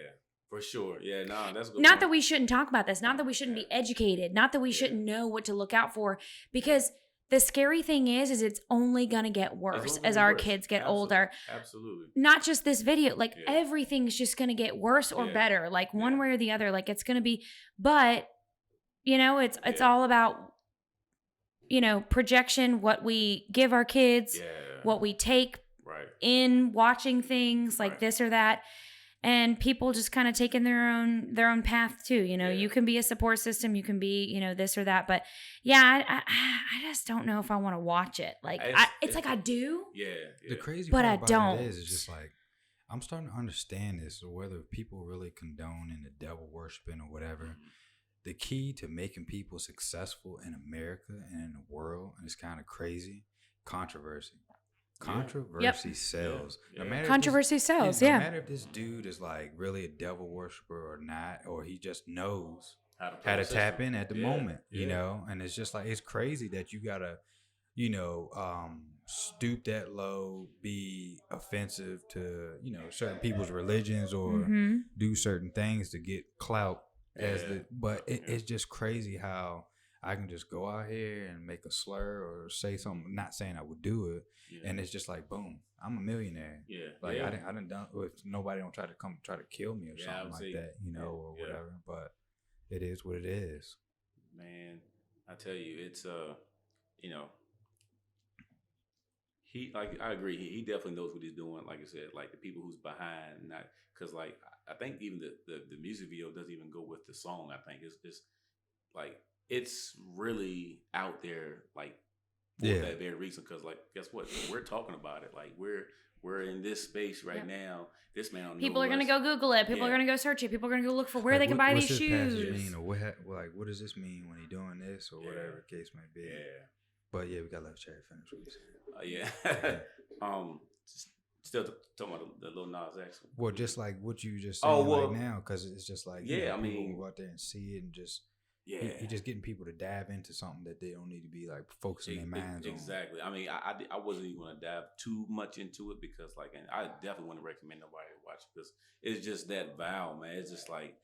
For sure. Yeah, no, that's good. Not that we shouldn't talk about this. Not that we shouldn't be educated. Not that we shouldn't know what to look out for. Because the scary thing is it's only going to get worse as our kids get older. Absolutely. Not just this video. Like, everything's just going to get worse or better. Like, one way or the other. Like, it's going to be. But, it's all about, projection, what we give our kids, what we take in watching things like this or that. And people just kind of taking their own path too. You can be a support system, you can be, this or that. But I just don't know if I want to watch it. Like it's like I do. Yeah. The crazy but part I about don't. it is just like I'm starting to understand this, or whether people really condone in the devil worshiping or whatever. Mm-hmm. The key to making people successful in America and in the world, and it's kind of crazy, controversy. Controversy sells. No controversy sells. No matter if this dude is like really a devil worshiper or not, or he just knows how to tap in at the moment, and it's just like it's crazy that you gotta, stoop that low, be offensive to certain people's religions or do certain things to get clout it's just crazy how I can just go out here and make a slur or say something, not saying I would do it. Yeah. And it's just like, boom, I'm a millionaire. Yeah. Like I didn't done if nobody don't try to kill me or something like that, or whatever. But it is what it is. Man, I tell you, it's he I agree. He definitely knows what he's doing. Like I said, like the people who's behind, not because like I think even the music video doesn't even go with the song. I think it's like it's really out there, like for that very reason. Because like, guess what? We're talking about it. Like we're in this space right now. This man don't know people are gonna go Google it. People are gonna go search it. People are gonna go look for where they can buy these shoes. Mean, or what does this mean when he's doing this, or whatever the case may be? Yeah. But we gotta let Chad finish what he's saying. Still talking about the Lil Nas X. Well, just like what you just saying right now, because it's just like I mean, people go out there and see it and just. Yeah, he's just getting people to dive into something that they don't need to be like focusing their minds on. Exactly. I mean, I wasn't even going to dive too much into it because, like, and I definitely want to recommend nobody to watch it because it's just that vile, man. It's just like,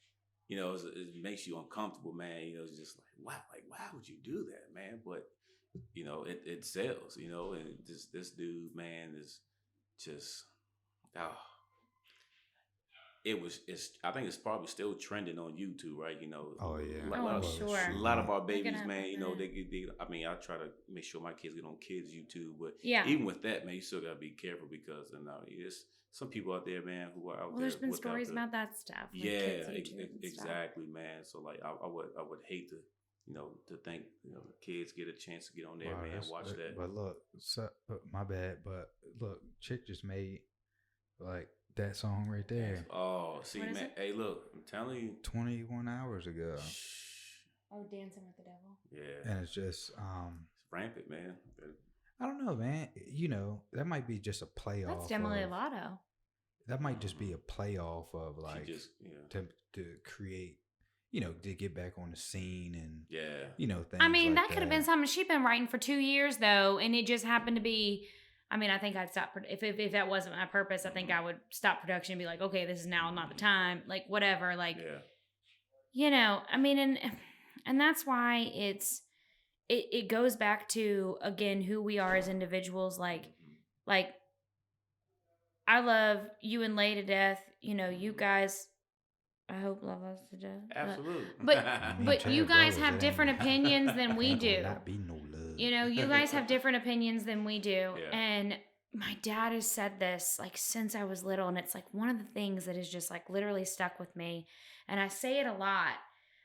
it makes you uncomfortable, man. It's just like, why would you do that, man? But it sells, and this dude, man, is just I think it's probably still trending on YouTube, right? Oh yeah. Sure. A lot of our babies, man, they I mean, I try to make sure my kids get on kids YouTube, but even with that, man, you still gotta be careful because it's some people out there, man, who are out there. There's been stories about that stuff. Exactly, man. So like, I would hate to, to think, kids get a chance to get on there, man, watch that. But look, my bad, but look, Chick just made like. That song right there. Oh, see, man. Hey, look, I'm telling you. 21 hours ago. Oh, Dancing with the Devil. Yeah. And it's just it's rampant, man. I don't know, man. That might be just a playoff. That's Demi Lovato. That might just be a playoff of like to create, to get back on the scene and things. I mean, like that could have been something she'd been writing for 2 years though, and it just happened to be. I mean, I think I'd stop if that wasn't my purpose. I think I would stop production and be like, okay, this is now not the time, like whatever, like, I mean, and that's why it goes back to again who we are as individuals. Like I love you and Lay to death. You guys. I hope love us to death. Absolutely. But you guys have different opinions than we do. Not be no love. You guys have different opinions than we do. Yeah. And my dad has said this like since I was little, and it's like one of the things that is just like literally stuck with me. And I say it a lot.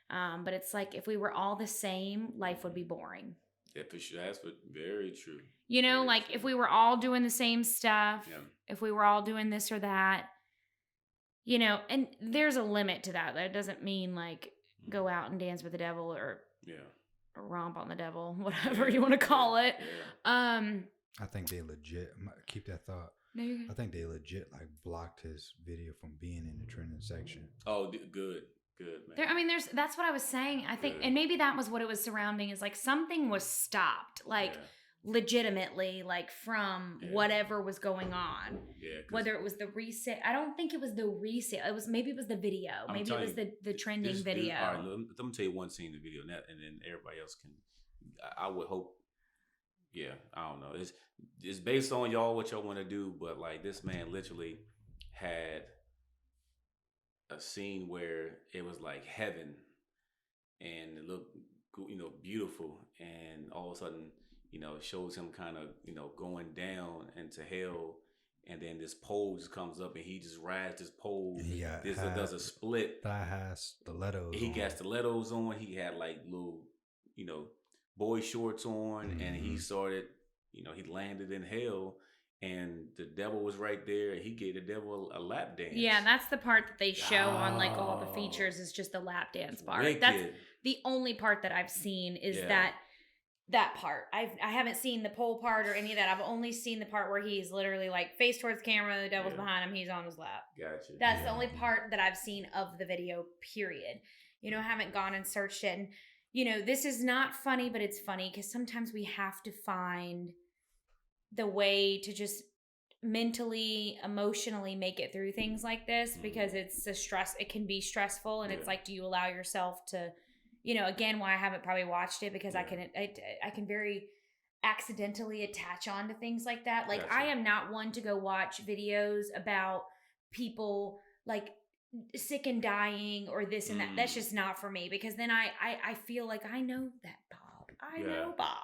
But it's like if we were all the same, life would be boring. Yeah, for sure. That's very true. Very true. If we were all doing the same stuff, if we were all doing this or that. And there's a limit to that. That doesn't mean like go out and dance with the devil or romp on the devil, whatever you want to call it. I think they legit keep that thought. No, you're good. I think they legit like blocked his video from being in the trending section. Oh, good, man. That's what I was saying. I think, and maybe that was what it was surrounding. Is like something was stopped, like legitimately, like from whatever was going on. Yeah. Whether it was the resale, I don't think it was the resale. It was the video. Maybe it was the trending video. All right, let me tell you one scene in the video, and then everybody else can. I would hope. Yeah, I don't know. It's based on y'all what y'all want to do, but like this man literally had a scene where it was like heaven, and it looked beautiful, and all of a sudden it shows him kind of going down into hell, and then this pole just comes up and he just rides this pole. He does a split. Thigh high stilettos. He got stilettos on. He had like little boy shorts on, and he started, he landed in hell, and the devil was right there, and he gave the devil a lap dance. Yeah, that's the part that they show on like all the features is just the lap dance part. Wicked. That's the only part that I've seen is that part. I haven't seen the pole part or any of that. I've only seen the part where he's literally like face towards camera, the devil's behind him, he's on his lap. Gotcha. That's the only part that I've seen of the video, period. I haven't gone and searched it. And this is not funny, but it's funny because sometimes we have to find the way to just mentally, emotionally make it through things like this because it's it can be stressful. And it's like, do you allow yourself to, again, why I haven't probably watched it because I can very accidentally attach on to things like that. Like I am not one to go watch videos about people like sick and dying or this and that. That's just not for me because then I feel like I know that Bob. I know Bob.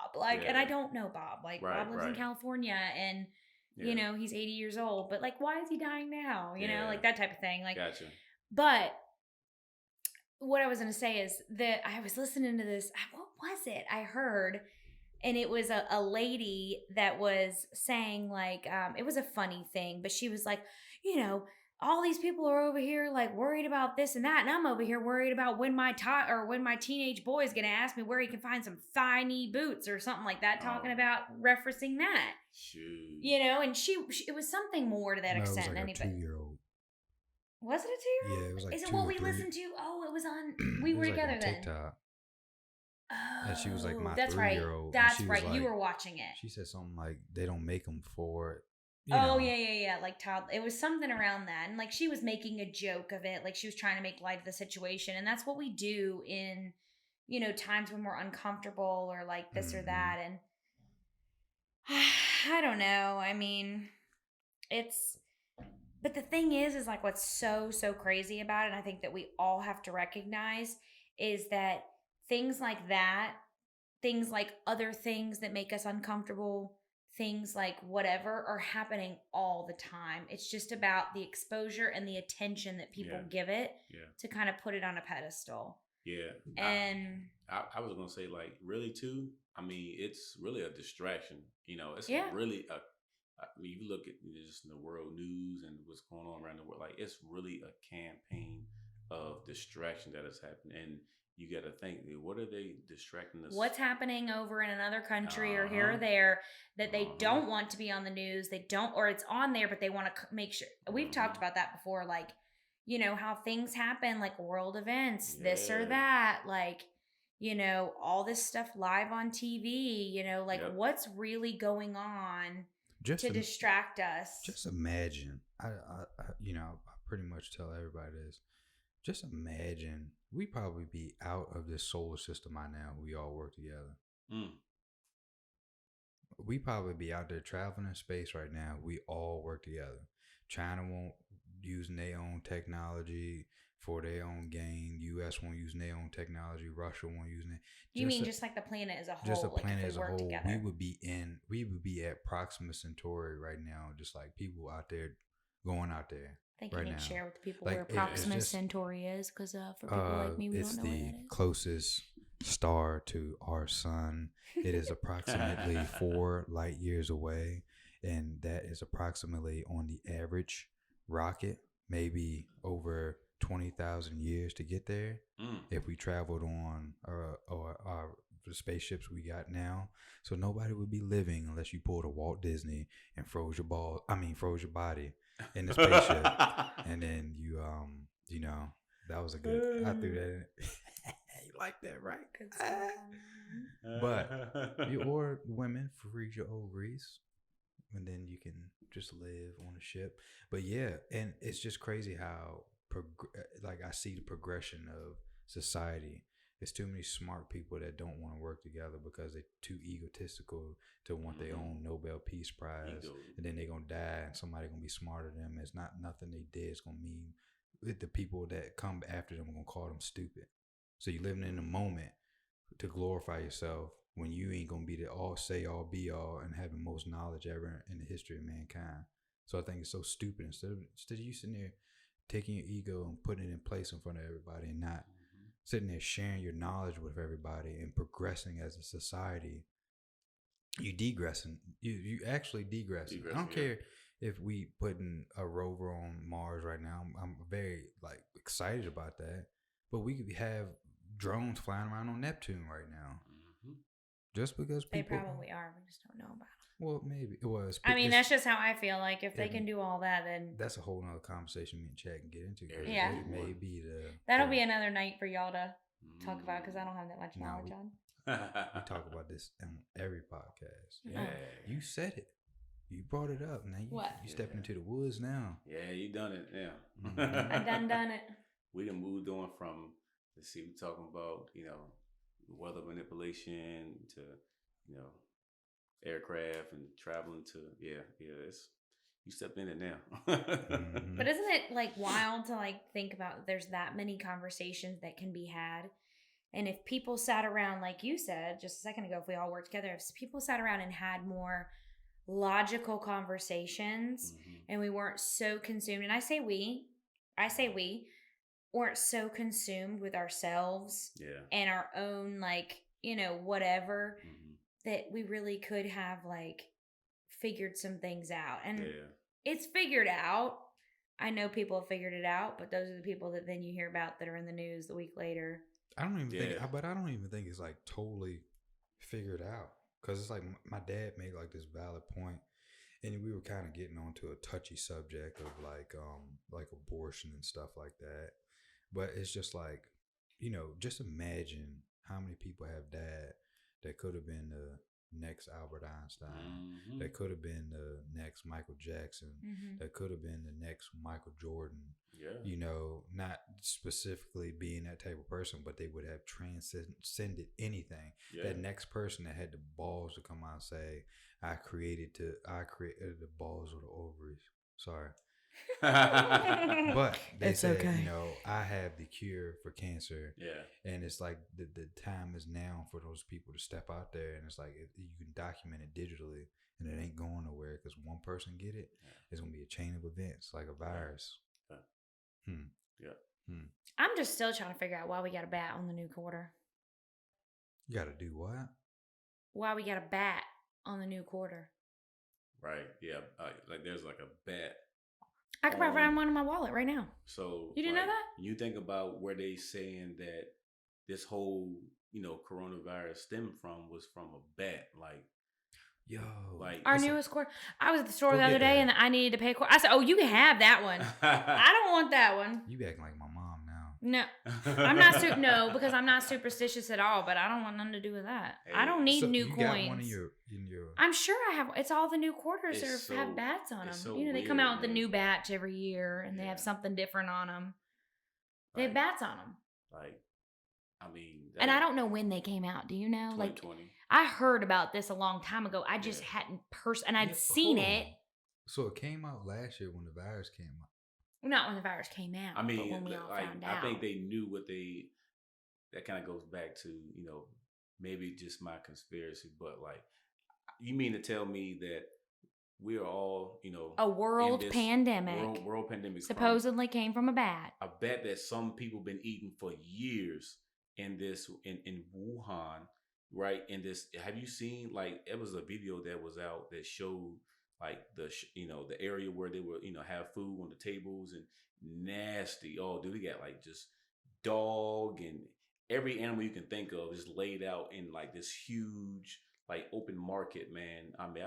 And I don't know Bob. Like Bob lives in California and he's 80 years old, but like why is he dying now? You know, like that type of thing. Like gotcha. But what I was going to say is that I was listening to this. What was it? I heard, and it was a lady that was saying like, it was a funny thing, but she was like, all these people are over here like worried about this and that, and I'm over here worried about when my teenage boy is going to ask me where he can find some thigh-knee boots or something like that, talking about referencing that. Shoot. And she it was something more to that extent. It was like a 2-year-old. Was it a 2-year-old? Yeah, it was like. Is it what we listened to? Oh, it was on. We were together then. TikTok. Oh, and she was like my that's 3-year-old. That's right. Like, you were watching it. She said something like they don't make them for it. Yeah. Like Todd, it was something around that, and like she was making a joke of it, like she was trying to make light of the situation, and that's what we do in, times when we're uncomfortable or like this or that, and I don't know. I mean, but the thing is like what's so crazy about it, and I think that we all have to recognize is that things like that, things like other things that make us uncomfortable, things like whatever are happening all the time. It's just about the exposure and the attention that people give it to kind of put it on a pedestal. Yeah. And I was going to say like really too, I mean, it's really a distraction. It's really you look at just in the world news and what's going on around the world, like it's really a campaign of distraction that has happened. And you got to think, what are they distracting us? What's happening over in another country or here or there that they don't want to be on the news? They don't, or it's on there, but they want to make sure. We've talked about that before, like, how things happen, like world events, this or that, like, all this stuff live on TV, like what's really going on to distract us. Just imagine. I pretty much tell everybody this. Just imagine we probably be out of this solar system by now. We all work together. We probably be out there traveling in space right now. We all work together. China won't using their own technology for their own gain. U.S. won't use their own technology. Russia won't use it. You mean just like the planet as a whole? Just the planet as a whole. Together. We would be at Proxima Centauri right now. Just like people out there going out there. I think you need to share with the people where Proxima Centauri is, because for people like me, we don't know where that is. It's the closest star to our sun. It is approximately 4 light years away, and that is approximately on the average rocket, maybe over 20,000 years to get there. If we traveled on our for the spaceships we got now. So nobody would be living unless you pulled a Walt Disney and froze your body in the spaceship, and then you that was a good. I threw that in. You like that, right? Good stuff. But or women freeze your ovaries, and then you can just live on a ship. But yeah, and it's just crazy how I see the progression of society. There's too many smart people that don't want to work together because they're too egotistical to want their own Nobel Peace Prize, and then they're gonna die, and somebody gonna be smarter than them. It's not nothing they did. It's gonna mean the people that come after them are gonna call them stupid. So you're living in the moment to glorify yourself when you ain't gonna be the all be all and have the most knowledge ever in the history of mankind. So I think it's so stupid. Instead of you sitting there taking your ego and putting it in place in front of everybody and not sitting there sharing your knowledge with everybody and progressing as a society, you degressing. You actually degressing. I don't care if we putting a rover on Mars right now. I'm very excited about that. But we could have drones flying around on Neptune right now. Just because people... They probably are. We just don't know about them. Well, maybe it was. I mean, that's just how I feel. Like if they can do all that, then that's a whole nother conversation me and Chad can get into. Yeah, maybe that'll be another night for y'all to talk about because I don't have that much knowledge on. We talk about this on every podcast. Yeah, you said it. You brought it up. Now you stepping into the woods now. Yeah, you done it. Yeah, I done it. We done moved on from. Let's see, we're talking about weather manipulation to aircraft and traveling to it's you stepped in it now. But isn't it wild to think about there's that many conversations that can be had, and if people sat around like you said just a second ago, if we all worked together, if people sat around and had more logical conversations and we weren't so consumed, and I say we weren't so consumed with ourselves and our own whatever that we really could have figured some things out. And it's figured out. I know people have figured it out, but those are the people that then you hear about that are in the news the week later. I don't even think it's totally figured out, because it's my dad made this valid point, and we were kind of getting onto a touchy subject of abortion and stuff like that. But it's just just imagine how many people have died that could have been the next Albert Einstein, that could have been the next Michael Jackson, that could have been the next Michael Jordan. Yeah. Not specifically being that type of person, but they would have transcended anything. Yeah. That next person that had the balls to come out and say, I created the balls or the ovaries. Sorry. But they said, okay. I have the cure for cancer. Yeah. And it's the time is now for those people to step out there, and it's you can document it digitally, and it ain't going nowhere because one person get it, it's gonna be a chain of events like a virus. I'm just still trying to figure out why we got a bat on the new quarter. You got to do what? Why we got a bat on the new quarter? Right. Yeah. There's a bat. I could probably find one in my wallet right now. So you didn't know that? You think about where they saying that this whole coronavirus stemmed from was from a bat. Yo, our newest quarter. I was at the store the other day and I needed to pay a quarter. I said, "Oh, you can have that one. I don't want that one." You acting like my mom now. No, I'm not. No, because I'm not superstitious at all. But I don't want nothing to do with that. Hey, I don't need new coins. Got one in your. I'm sure I have. It's all the new quarters that have bats on them. So they come out with a new batch every year, and they have something different on them. They have bats on them. And I don't know when they came out. Do you know? 2020. I heard about this a long time ago. I just hadn't and I'd seen it. So it came out last year when the virus came out. Not when the virus came out. I mean, but when we all found out. I think they knew that kind of goes back to, maybe just my conspiracy, but you mean to tell me that we're all, a world pandemic. World pandemic supposedly came from a bat. A bat that some people been eating for years in Wuhan. Right. And this, have you seen, it was a video that was out that showed the area where they were, have food on the tables and nasty. Oh, dude, we got just dog and every animal you can think of is laid out in like this huge like open market, man. I mean,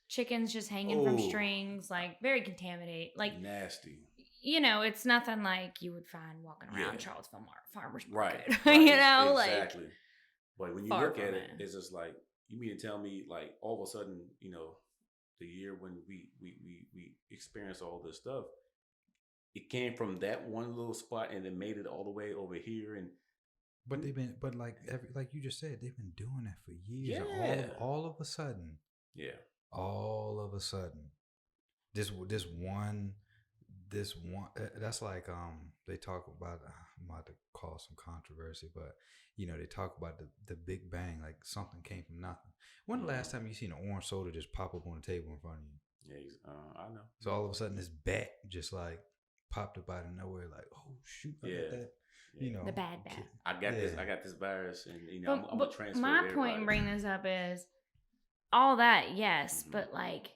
chickens just hanging from strings, like very contaminated, like nasty. You know, it's nothing like you would find walking around Charlottesville Farmers Market. Right. You know, exactly. like. But when you look at it, it's just like, you mean to tell me, like, all of a sudden, you know, the year when we experienced all this stuff, it came from that one little spot and it made it all the way over here. And but like you just said, they've been doing that for years. Yeah. All of a sudden. Yeah. All of a sudden, this one. That's like they talk about. I'm about to cause some controversy, but you know they talk about the Big Bang, like something came from nothing. When the last time you seen an orange soda just pop up on the table in front of you? Yeah, I know. So all of a sudden this bat just like popped up out of nowhere, like, oh shoot, I got that. Yeah. You know, the bad bat. I got this virus, and you know I'm gonna transfer. My point in bringing this up is all that, yes, but like.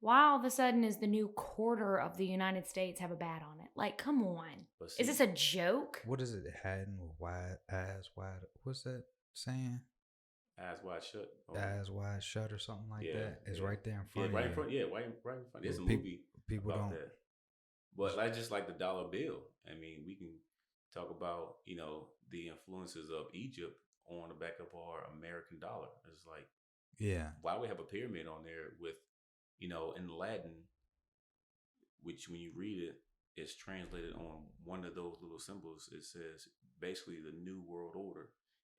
Why all of a sudden is the new quarter of the United States have a bat on it? Like, come on. See, is this a joke? What is it? Hiding with eyes wide. What's that saying? Eyes wide shut. Eyes wide shut or something like that. It's right there in front of you. Right in front. Yeah, right in front. There's a movie about that. But I just like the dollar bill. I mean, we can talk about, you know, the influences of Egypt on the back of our American dollar. It's like, why we have a pyramid on there with, you know, in Latin, which when you read it, it's translated on one of those little symbols. It says basically the New World Order.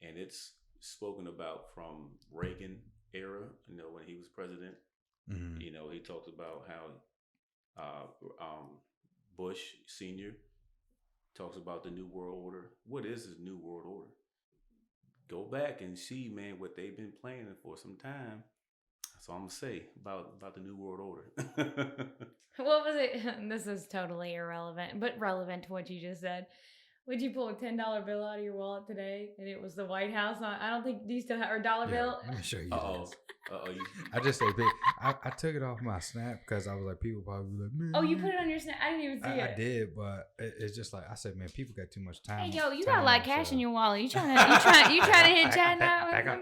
And it's spoken about from Reagan era, you know, when he was president. Mm-hmm. You know, he talked about how Bush Sr. talks about the New World Order. What is this New World Order? Go back and see, man, what they've been planning for some time. That's all I'm going to say about the New World Order. What was it? This is totally irrelevant, but relevant to what you just said. Would you pull a $10 bill out of your wallet today and it was the White House? I don't think, do you still have a dollar bill? Let me show you this. I just say, I took it off my Snap because I was like, people probably be like, man. Oh, you put it on your Snap? I didn't even see it. I did, but it's just like, I said, man, people got too much time. Hey, yo, you got a lot of cash in your wallet. You trying to hit Chad now? Back up.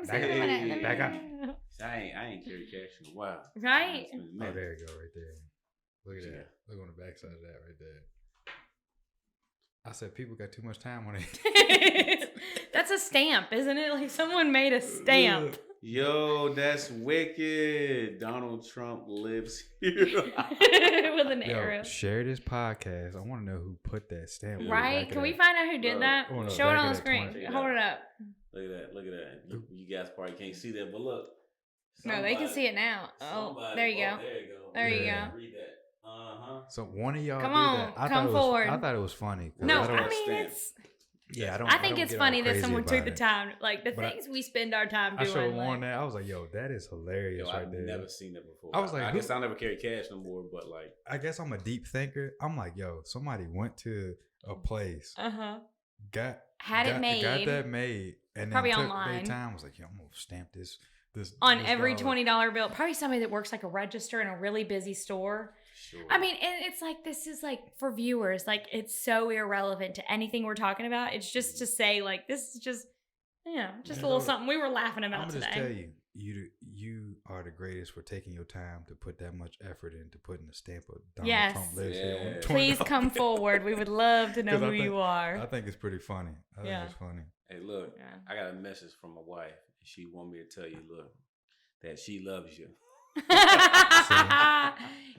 I ain't carried cash in a while. Right? Oh, there you go, right there. Look at that. Look on the backside of that right there. I said people got too much time on it. That's a stamp, isn't it? Like someone made a stamp. Yo, that's wicked. Donald Trump lives here. With an arrow. Share this podcast. I want to know who put that stamp. Right? Can we find out who did that? Show it on the screen. Hold it up. Look at that. You guys probably can't see that, but look. No, they can see it now. Oh, there you go. There you go. Read that. So one of y'all come on, come forward. I thought it was funny. No, I mean it's. Yeah, I think it's funny that someone took the time, like the things we spend our time doing. I showed Lauren that. I was like, "Yo, that is hilarious right there." I've never seen that before. I was like, I guess I'll never carry cash no more. But like, I guess I'm a deep thinker. I'm like, "Yo, somebody went to a place, got that made, and probably then online. Took their time. Was like, yo, I'm gonna stamp this on this every $20 bill. Probably somebody that works like a register in a really busy store. Sure. I mean, and it's like, this is like for viewers, like it's so irrelevant to anything we're talking about. It's just to say like, this is just, you know, just a little something we were laughing about today. I'm just tell you are the greatest for taking your time to put that much effort into putting a stamp of Donald Trump lives here. Please come forward. We would love to know who you are. I think it's pretty funny. I think it's funny. Hey, look, I got a message from my wife. She want me to tell you, look, that she loves you.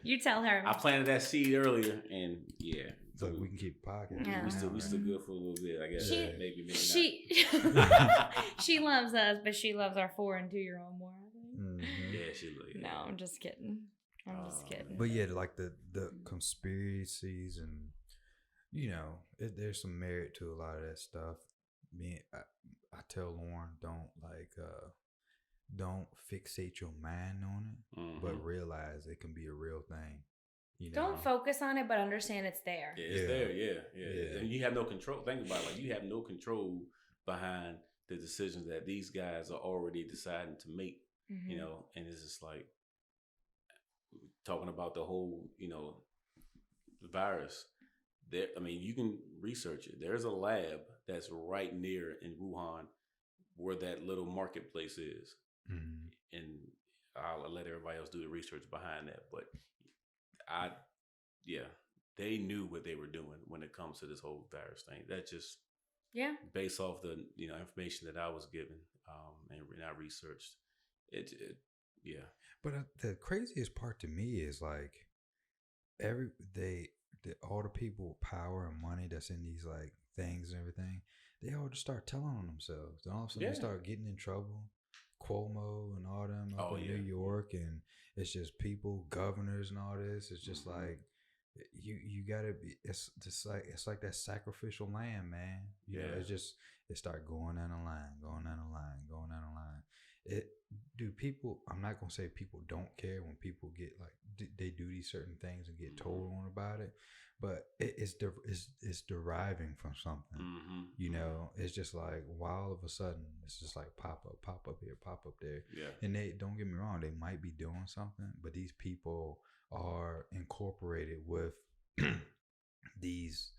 You tell her. I planted that seed earlier, and so we can keep podcast. Yeah. We still good for a little bit, I guess. Maybe not. She loves us, but she loves our 4 and 2-year-old more. I think. Mm-hmm. Yeah, she loves. No, I'm just kidding. But yeah, like the conspiracies and you know, there's some merit to a lot of that stuff. I tell Lauren, don't fixate your mind on it, but realize it can be a real thing. You know? Don't focus on it, but understand it's there. Yeah, it's there. Yeah. And you have no control. Think about it. Like, you have no control behind the decisions that these guys are already deciding to make. Mm-hmm. You know, and it's just like talking about the whole, you know, virus. there. I mean, you can research it. There's a lab that's right near in Wuhan where that little marketplace is, and I'll let everybody else do the research behind that. But they knew what they were doing when it comes to this whole virus thing. That's just based off the information that I was given and I researched. But the craziest part to me is like all the people, power and money that's in these like things and everything, they all just start telling on themselves. Then all of a sudden they start getting in trouble. Cuomo and all them up in New York, and it's just people, governors and all this. It's just like you gotta be. It's just like that sacrificial lamb, man. You know, it start going down the line, going down the line, going down the line. People. I'm not gonna say people don't care when people get like they do these certain things and get told on about it, but it's deriving from something. You know, it's just like why all of a sudden it's just like pop up here, pop up there. And they don't get me wrong, they might be doing something, but these people are incorporated with these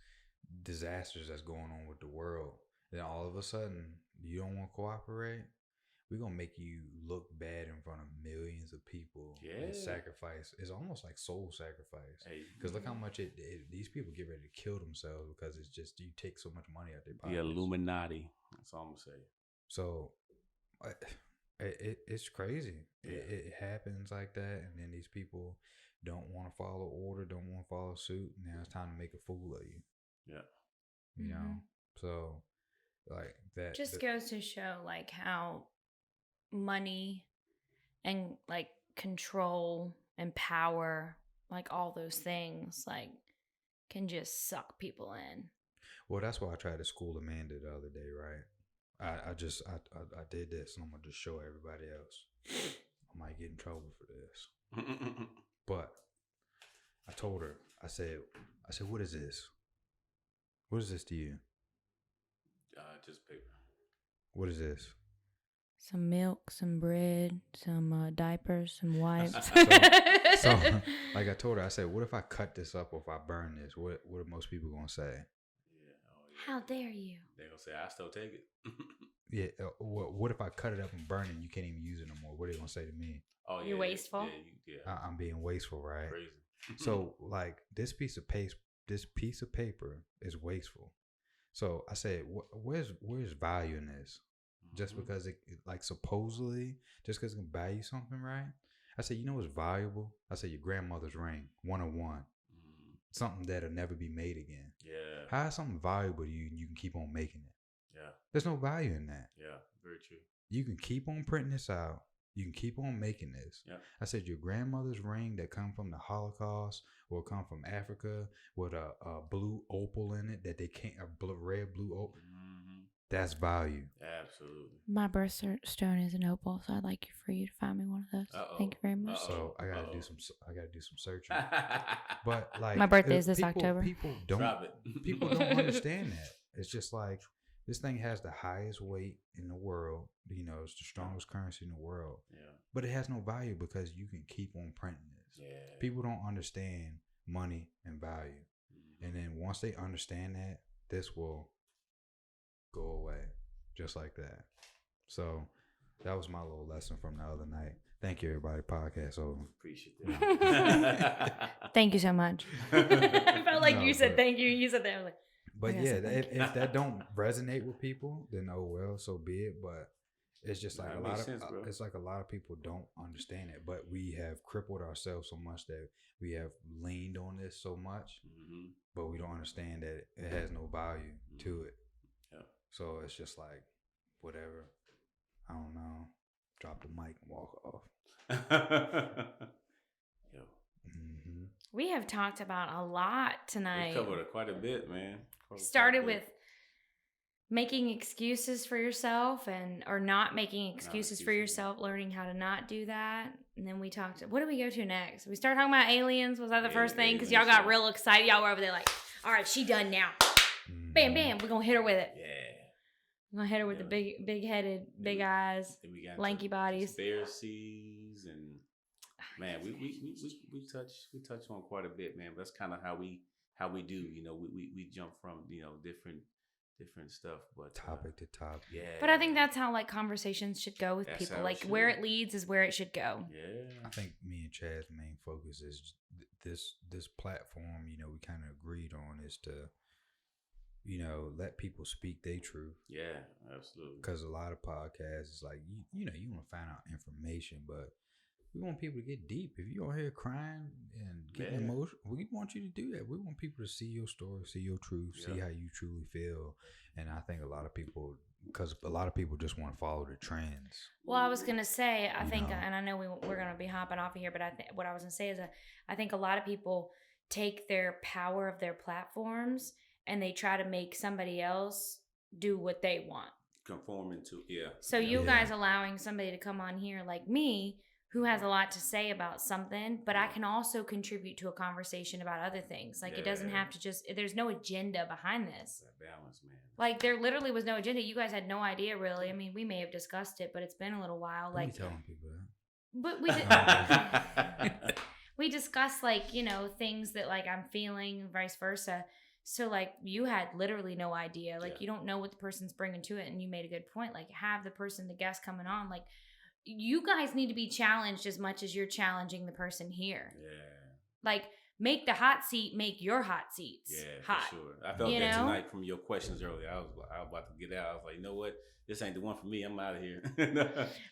disasters that's going on with the world. Then all of a sudden you don't want to cooperate. We're going to make you look bad in front of millions of people and sacrifice. It's almost like soul sacrifice. Because look how much these people get ready to kill themselves because it's just, you take so much money out their pockets. The Illuminati. That's all I'm going to say. So it's crazy. It happens like that. And then these people don't want to follow order, don't want to follow suit. Now it's time to make a fool of you. Yeah. You know? So like that. Just goes to show like how money and like control and power, like all those things, like can just suck people in. Well, that's why I tried to school Amanda the other day, right? I did this, and I'm gonna just show everybody else. I might get in trouble for this, but I told her. I said, what is this? What is this to you? Just paper. What is this? Some milk, some bread, some diapers, some wipes. so, like I told her, I said, what if I cut this up or if I burn this? What are most people going to say? How dare you? They're going to say, I still take Yeah. it. What if I cut it up and burn it and you can't even use it no more? What are they going to say to me? Oh, you're wasteful? I'm being wasteful, right? Crazy. So, like, this piece of paper is wasteful. So I said, where's value in this? Just because it like supposedly, just because it can buy you something, right? I said, you know what's valuable? I said, your grandmother's ring, 101. Something that'll never be made again. Yeah. How is something valuable to you and you can keep on making it? Yeah. There's no value in that. Yeah, very true. You can keep on printing this out. You can keep on making this. Yeah. I said, your grandmother's ring that come from the Holocaust or come from Africa with a blue opal in it that they can't, red blue opal. That's value. Absolutely. My birthstone is an opal, so I'd like for you to find me one of those. Thank you very much. So I gotta do some searching. But like my birthday is this October. People don't understand that. It's just like this thing has the highest weight in the world. You know, it's the strongest currency in the world. Yeah. But it has no value because you can keep on printing this. Yeah. People don't understand money and value. And then once they understand that, this will go away just like that. So that was my little lesson from the other night. Thank you, everybody. Podcast over. Appreciate that. Thank you so much. I felt like you said thank you. You said that. I was like, but yeah, if that don't resonate with people, then oh well, so be it. But it's just like it's like a lot of people don't understand it. But we have crippled ourselves so much that we have leaned on this so much, but we don't understand that it has no value to it. Yeah. So it's just like whatever. I don't know. Drop the mic and walk off. Yo. We have talked about a lot tonight. We covered quite a bit, man. Started with making excuses for yourself or not making excuses for yourself, learning how to not do that. And then we talked, what did we go to next? We started talking about aliens. Was that the first thing? Because y'all got real excited. Y'all were over there like, all right, she done now. Bam, bam. We're going to hit her with it. Yeah. We're going to hit her with the big-headed, big eyes, lanky bodies. Conspiracies and, man, we touched on quite a bit, man. But that's kind of how we how we do. You know, we jump from, you know, different stuff, but topic to topic. Yeah. But I think that's how like conversations should go with people. Like where it leads is where it should go. Yeah. I think me and Chad's main focus is this platform. You know, we kind of agreed on is to, you know, let people speak their truth. Yeah, absolutely. Because a lot of podcasts is like you know, you want to find out information, but we want people to get deep. If you're on here crying and getting emotional, we want you to do that. We want people to see your story, see your truth, see how you truly feel. And I think a lot of people, because a lot of people just want to follow the trends. Well, I was going to say, I think, and I know we're going to be hopping off of here, but what I was going to say is that I think a lot of people take their power of their platforms and they try to make somebody else do what they want. Conforming to, So you guys allowing somebody to come on here like me, who has a lot to say about something, but I can also contribute to a conversation about other things. Like it doesn't have to just, there's no agenda behind this. That balance, man. Like there literally was no agenda. You guys had no idea really. I mean, we may have discussed it, but it's been a little while. Like telling people that. But we discussed like, you know, things that like I'm feeling, vice versa. So like you had literally no idea. Like you don't know what the person's bringing to it. And you made a good point. Like have the guest coming on, like, you guys need to be challenged as much as you're challenging the person here. Yeah. Like, make the hot seat, make your hot seats hot. For sure. I felt that tonight from your questions earlier. I was about to get out. I was like, you know what? This ain't the one for me. I'm out of here.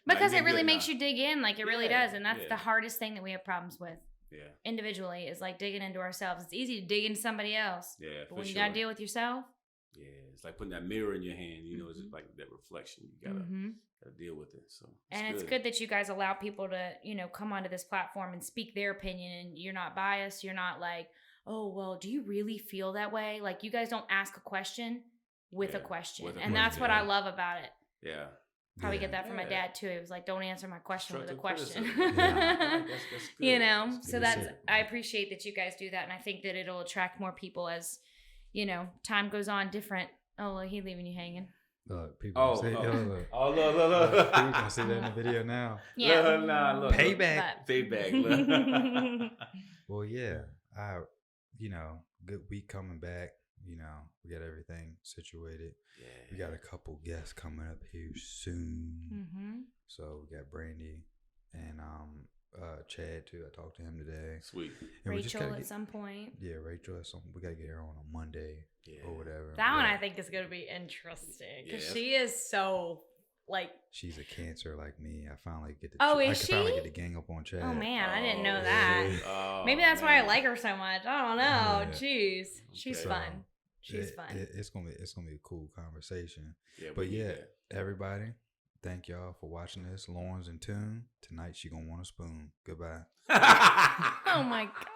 Because it really makes you dig in. Like, it really does. And that's the hardest thing that we have problems with. Yeah. Individually is like digging into ourselves. It's easy to dig into somebody else. Yeah. But when you got to deal with yourself. Yeah. It's like putting that mirror in your hand. You know, it's just like that reflection. You got to deal with it. So it's good that you guys allow people to, you know, come onto this platform and speak their opinion, and you're not biased. You're not like, oh, well, do you really feel that way? Like, you guys don't ask a question with a question. And that's what I love about it. Yeah. Probably get that from my dad too. It was like, don't answer my question with a question. That's you know, so I appreciate that you guys do that. And I think that it'll attract more people as, you know, time goes on different. Oh, look, he's leaving you hanging. Look, people look. People gonna see that in the video now. Yeah. Look. Payback. Look. Well, yeah. You know, good week coming back. You know, we got everything situated. Yeah. We got a couple guests coming up here soon. Mm-hmm. So we got Brandy and Chad too. I talked to him today. Sweet. And Rachel at some point. Yeah, Rachel at some. We gotta get her on a Monday or whatever. That one I think is gonna be interesting because she is so like. She's a Cancer like me. I finally get to. Is she? Finally get the gang up on Chad. Oh man, I didn't know that. Maybe that's why I like her so much. I don't know. Jeez, she's fun. She's fun. It's gonna be a cool conversation. Yeah, but everybody, thank y'all for watching this. Lauren's in tune. Tonight she gonna want a spoon. Goodbye. Oh my God.